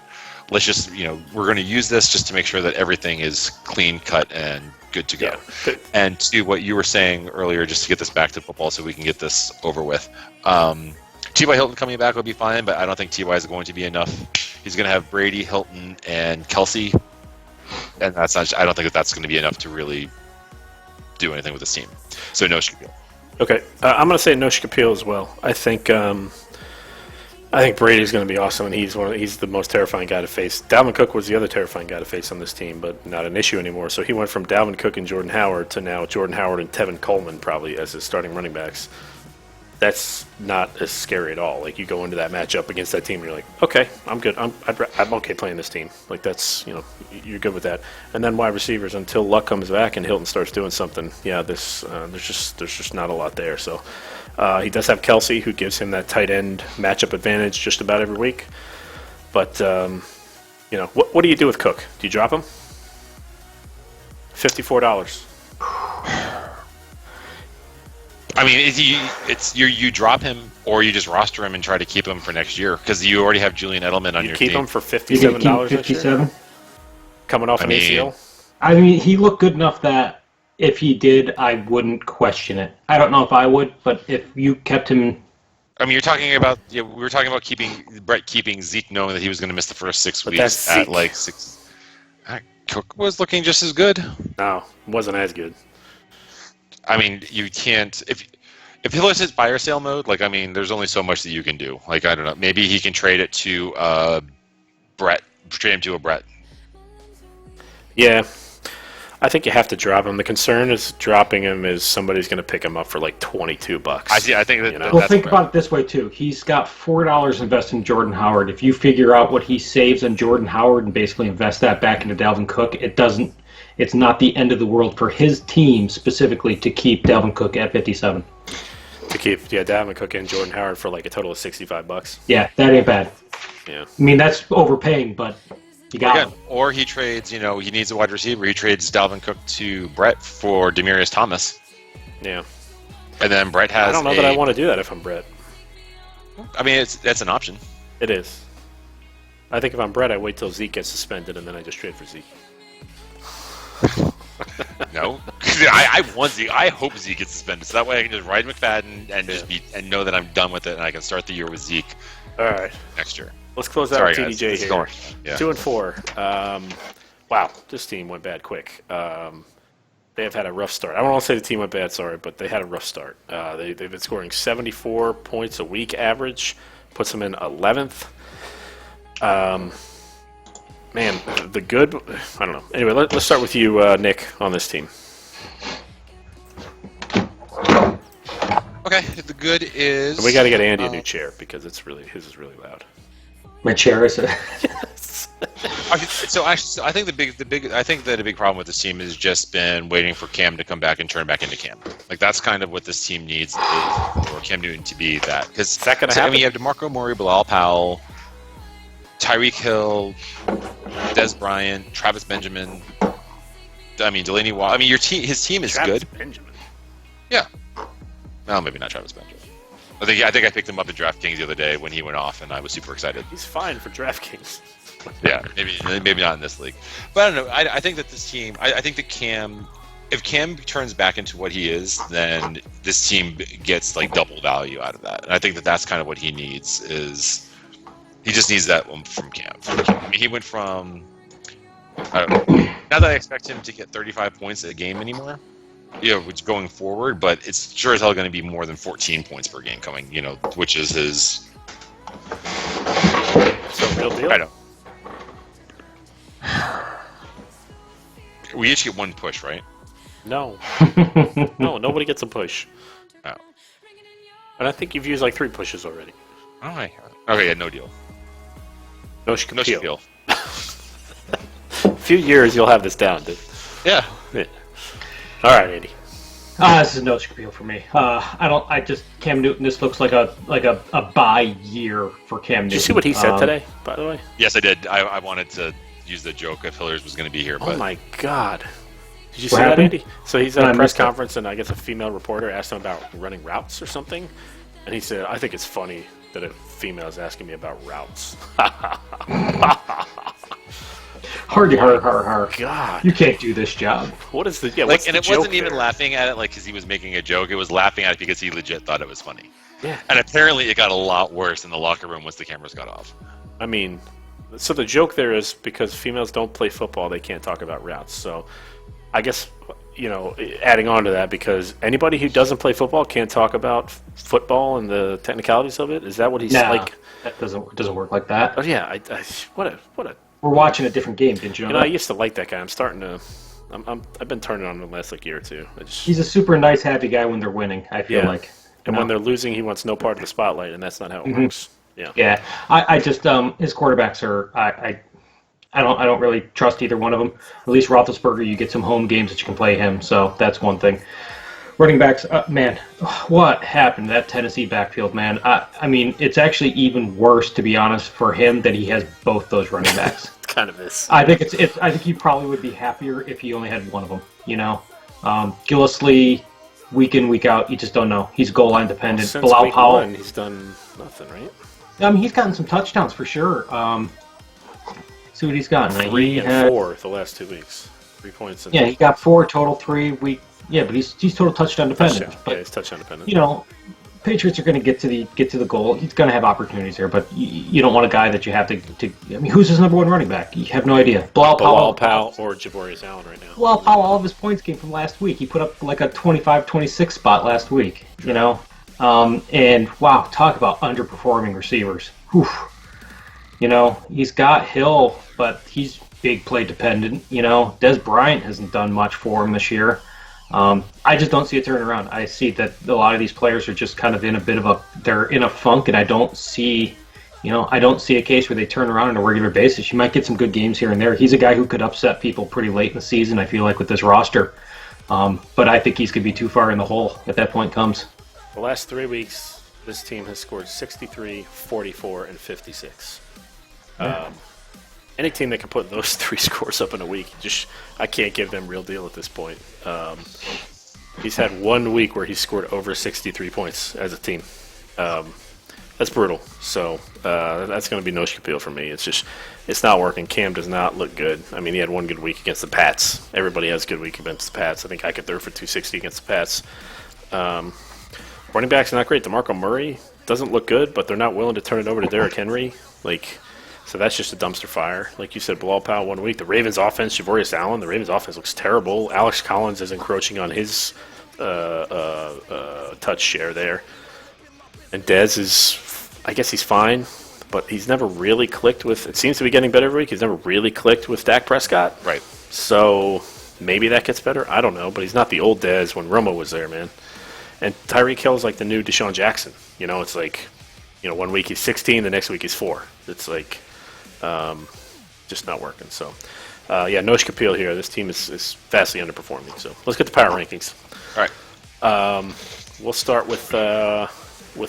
Let's just, we're going to use this just to make sure that everything is clean cut and good to go. Yeah. And to what you were saying earlier, just to get this back to football so we can get this over with. T.Y. Hilton coming back would be fine, but I don't think T.Y. is going to be enough. He's going to have Brady, Hilton, and Kelsey, and I don't think that's going to be enough to really do anything with this team. So no Schkapeel. Okay, I'm going to say no Schkapeel as well. I think Brady's going to be awesome, and he's the most terrifying guy to face. Dalvin Cook was the other terrifying guy to face on this team, but not an issue anymore. So he went from Dalvin Cook and Jordan Howard to now Jordan Howard and Tevin Coleman probably as his starting running backs. That's not as scary at all. Like you go into that matchup against that team, and you're like, okay, I'm good. I'm okay playing this team. Like that's you're good with that. And then wide receivers until Luck comes back and Hilton starts doing something. Yeah, there's just not a lot there. So he does have Kelsey, who gives him that tight end matchup advantage just about every week. But what do you do with Cook? Do you drop him? $54. I mean, you drop him or you just roster him and try to keep him for next year because you already have Julian Edelman on your team. You keep him for $57 next year? coming off I an mean- ACL. I mean, he looked good enough that if he did, I wouldn't question it. I don't know if I would, but if you kept him, I mean, you're talking about we were talking about keeping Zeke, knowing that he was going to miss the first 6 But weeks that's at Zeke. like 6. Cook was looking just as good. No, wasn't as good. I mean, you can't if he lets his fire sale mode. Like, I mean, there's only so much that you can do. Like, I don't know. Maybe he can trade it to Brett. Trade him to a Brett. Yeah, I think you have to drop him. The concern is dropping him is somebody's going to pick him up for like $22. I think that, You know? well, that's think fair. about it this way too. He's got $4 invested in Jordan Howard. If you figure out what he saves on Jordan Howard and basically invest that back into Dalvin Cook, it's not the end of the world for his team specifically to keep Dalvin Cook at 57. To keep Dalvin Cook and Jordan Howard for like a total of $65. Yeah, that ain't bad. Yeah. I mean, that's overpaying, but you got Again, him. or he trades. He needs a wide receiver. He trades Dalvin Cook to Brett for Demaryius Thomas, Yeah. and then Brett has. I don't know that I want to do that if I'm Brett. I mean, that's an option. It is. I think if I'm Brett, I wait till Zeke gets suspended and then I just trade for Zeke. No, I want Zeke. I hope Zeke gets suspended, so that way I can just ride McFadden and just and know that I'm done with it, and I can start the year with Zeke All right. next year. Let's close out Sorry, with guys. TDJ This is here. going- yeah. 2-4. Wow, this team went bad quick. They have had a rough start. I don't want to say the team went bad, sorry, but they had a rough start. They've been scoring 74 points a week average, puts them in 11th. Man, the good, I don't know. Anyway, let's start with you, Nick, on this team. Okay, the good is And we got to get Andy a new chair because his is really loud. My chair is a... So I think that a big problem with this team has just been waiting for Cam to come back and turn back into Cam. Like, that's kind of what this team needs for Cam Newton to be that. Because that gonna I happen? mean, you have DeMarco Murray, Bilal Powell, Tyreek Hill, Des Bryant, Travis Benjamin. I mean, Delaney Wall. I mean, his team is Travis good. Benjamin. Yeah. Well, maybe not Travis Benjamin. I think I picked him up in DraftKings the other day when he went off, and I was super excited. He's fine for DraftKings. Yeah, maybe not in this league, but I don't know. I think that this team. I think that Cam, if Cam turns back into what he is, then this team gets like double value out of that. And I think that that's kind of what he needs. Is he just needs that from Cam? I mean, he went from. I don't know. Not that I expect him to get 35 points a game anymore, which going forward, but it's sure as hell going to be more than 14 points per game coming. Which is his. So real deal. I know. We each get one push, right? No. No, nobody gets a push. Oh. And I think you've used like 3 pushes already. All right. Okay, yeah, no deal. No No Schkapeel. Schkapeel. A few years you'll have this down, dude. Yeah. Yeah. All right, Andy. This is no Schkapeel for me. Cam Newton, this looks like a bye year for Cam Newton. Did you see what he said today, by the way? Yes, I did. I wanted to use the joke if Hillers was going to be here, but Oh my God. Did you What see that, happened? Andy? So he's No, at I a press missed it. conference, and I guess a female reporter asked him about running routes or something. And he said, I think it's funny that a female is asking me about routes. Hard. God. You can't do this job. What is the... Yeah, like, what's and the it wasn't joke even there? laughing at it like because he was making a joke. It was laughing at it because he legit thought it was funny. Yeah. And apparently, it got a lot worse in the locker room once the cameras got off. I mean, so the joke there is because females don't play football, they can't talk about routes. So I guess, adding on to that, because anybody who doesn't play football can't talk about football and the technicalities of it. Is that what he's No, like? that doesn't work like that. Oh yeah, what a. We're watching a different game, didn't you know? I that? used to like that guy. I'm starting to. I've been turning on him the last year or two. He's a super nice, happy guy when they're winning. I feel Yeah. like. And when they're losing, he wants no part of the spotlight, and that's not how it Mm-hmm. works. Yeah. Yeah, I just his quarterbacks are I don't really trust either one of them. At least Roethlisberger, you get some home games that you can play him, so that's one thing. Running backs, man, what happened to that Tennessee backfield, man? I mean, it's actually even worse, to be honest, for him that he has both those running backs. It kind of is. I think I think he probably would be happier if he only had one of them. Gillislee, week in, week out, you just don't know. He's goal line dependent. Since Bilal week Powell, one, he's done nothing, right? I mean, he's gotten some touchdowns for sure. See what he's got. Now, 3 he and had, 4 the last 2 weeks. 3 points. And yeah, he got 4 total, 3 week. Yeah, but he's total touchdown dependent. touchdown. But Yeah, he's touchdown dependent. you know, Patriots are going to get to the goal. He's going to have opportunities here, but you don't want a guy that you have to. I mean, who's his number 1 running back? You have no idea. Bilal Powell or Javorius Allen right now. Bilal Powell, all of his points came from last week. He put up like a 25-26 spot last week. You know, and wow, talk about underperforming receivers. Whew. You know, he's got Hill, but he's big play dependent. You know, Des Bryant hasn't done much for him this year. I just don't see a turnaround. I see that a lot of these players are just kind of in a bit of they're in a funk, and I don't see a case where they turn around on a regular basis. You might get some good games here and there. He's a guy who could upset people pretty late in the season, I feel like, with this roster. But I think he's going to be too far in the hole if that point comes. The last 3 weeks, this team has scored 63, 44, and 56. Any team that can put those 3 scores up in a week, I can't give them real deal at this point. He's had 1 week where he scored over 63 points as a team. That's brutal. So that's going to be no Schkapeel for me. It's not working. Cam does not look good. I mean, he had 1 good week against the Pats. Everybody has a good week against the Pats. I think I could throw for 260 against the Pats. Running back's not great. DeMarco Murray doesn't look good, but they're not willing to turn it over to Derrick Henry. So that's just a dumpster fire. Like you said, Bilal Powell 1 week. The Ravens' offense, Javorius Allen, the Ravens' offense looks terrible. Alex Collins is encroaching on his touch share there. And Dez is, I guess he's fine, but he's never really clicked with, it seems to be getting better every week. He's never really clicked with Dak Prescott. Right. So maybe that gets better. I don't know, but he's not the old Dez when Romo was there, man. And Tyreek Hill's like the new Deshaun Jackson. You know, it's like, 1 week he's 16, the next week he's 4. It's like, just not working. So, no Schkapeel here. This team is vastly underperforming. So let's get the power rankings. All right. We'll start with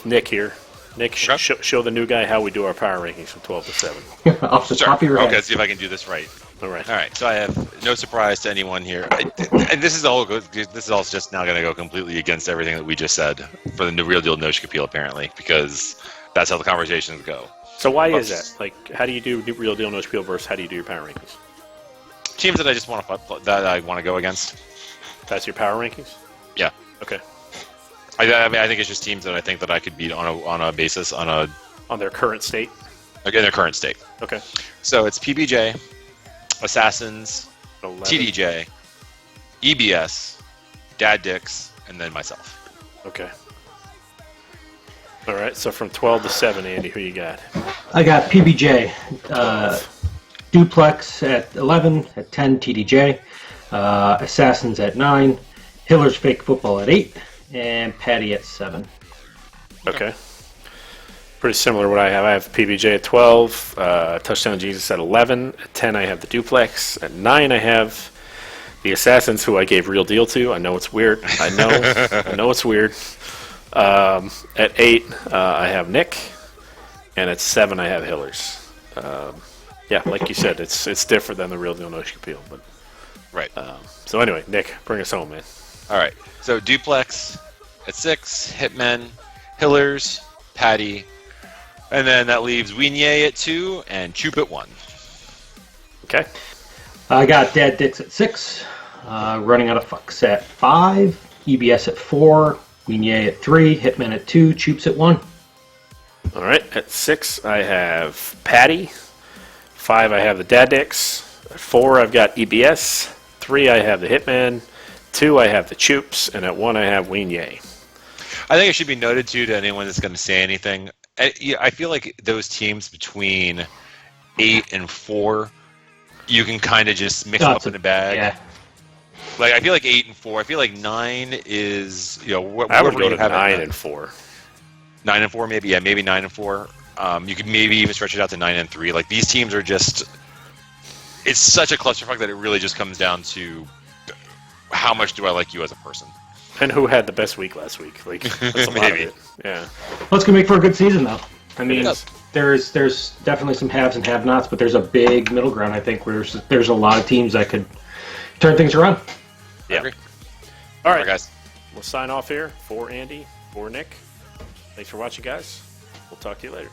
Nick here. Nick, Okay. show the new guy how we do our power rankings from 12 to 7. Off the top of your head. Okay, let's see if I can do this right. All right. All right, so I have no surprise to anyone here, and this is all good. This is all just now going to go completely against everything that we just said for the real deal No Schkapeel, apparently, because that's how the conversations go. So why is that? Like, how do you do real deal No Schkapeel versus how do you do your power rankings? Teams that I just want to go against. That's your power rankings? Yeah. Okay. I think it's just teams that I think that I could beat on a basis on their current state? in their current state. Okay. So it's PBJ, Assassins, 11. TDJ, EBS, Dad Dicks, and then myself. Okay. All right, so from 12 to 7, Andy, who you got? I got PBJ, Duplex at 11, at 10 TDJ, Assassins at 9, Hiller's Fake Football at 8, and Patty at 7. Okay. Pretty similar to what I have. I have PBJ at 12, Touchdown Jesus at 11. At 10, I have the Duplex. At 9, I have the Assassins, who I gave real deal to. I know it's weird. I know it's weird. At 8, I have Nick. And at 7, I have Hillers. Yeah, like you said, it's different than the real deal No Schkapeel. But Right. so anyway, Nick, bring us home, man. All right. So Duplex at 6, Hitmen, Hillers, Patty, and then that leaves Winier at 2 and Choop at 1. Okay. I got Dad Dicks at 6, Running Out of Fucks at 5, EBS at 4, Winier at 3, Hitman at 2, Choops at 1. All right. At 6, I have Patty. 5, I have the Dad Dicks. At 4, I've got EBS. 3, I have the Hitman. 2, I have the Choops. And at 1, I have Winier. I think it should be noted, too, to anyone that's going to say anything. I feel like those teams between 8 and 4, you can kind of just mix them up in a bag. Yeah. Like, I feel like 8 and 4. I feel like 9 is, I would go to 9 and 4. 9 and 4, maybe. Yeah, maybe 9 and 4. You could maybe even stretch it out to 9 and 3. Like, these teams are just... It's such a clusterfuck that it really just comes down to how much do I like you as a person. And who had the best week last week? Like, that's a lot of it. Yeah. Well, it's going to make for a good season, though. I mean, It is. there's definitely some haves and have-nots, but there's a big middle ground, I think, where there's a lot of teams that could turn things around. Yeah. Agree. All All right, right, guys. We'll sign off here for Andy, for Nick. Thanks for watching, guys. We'll talk to you later.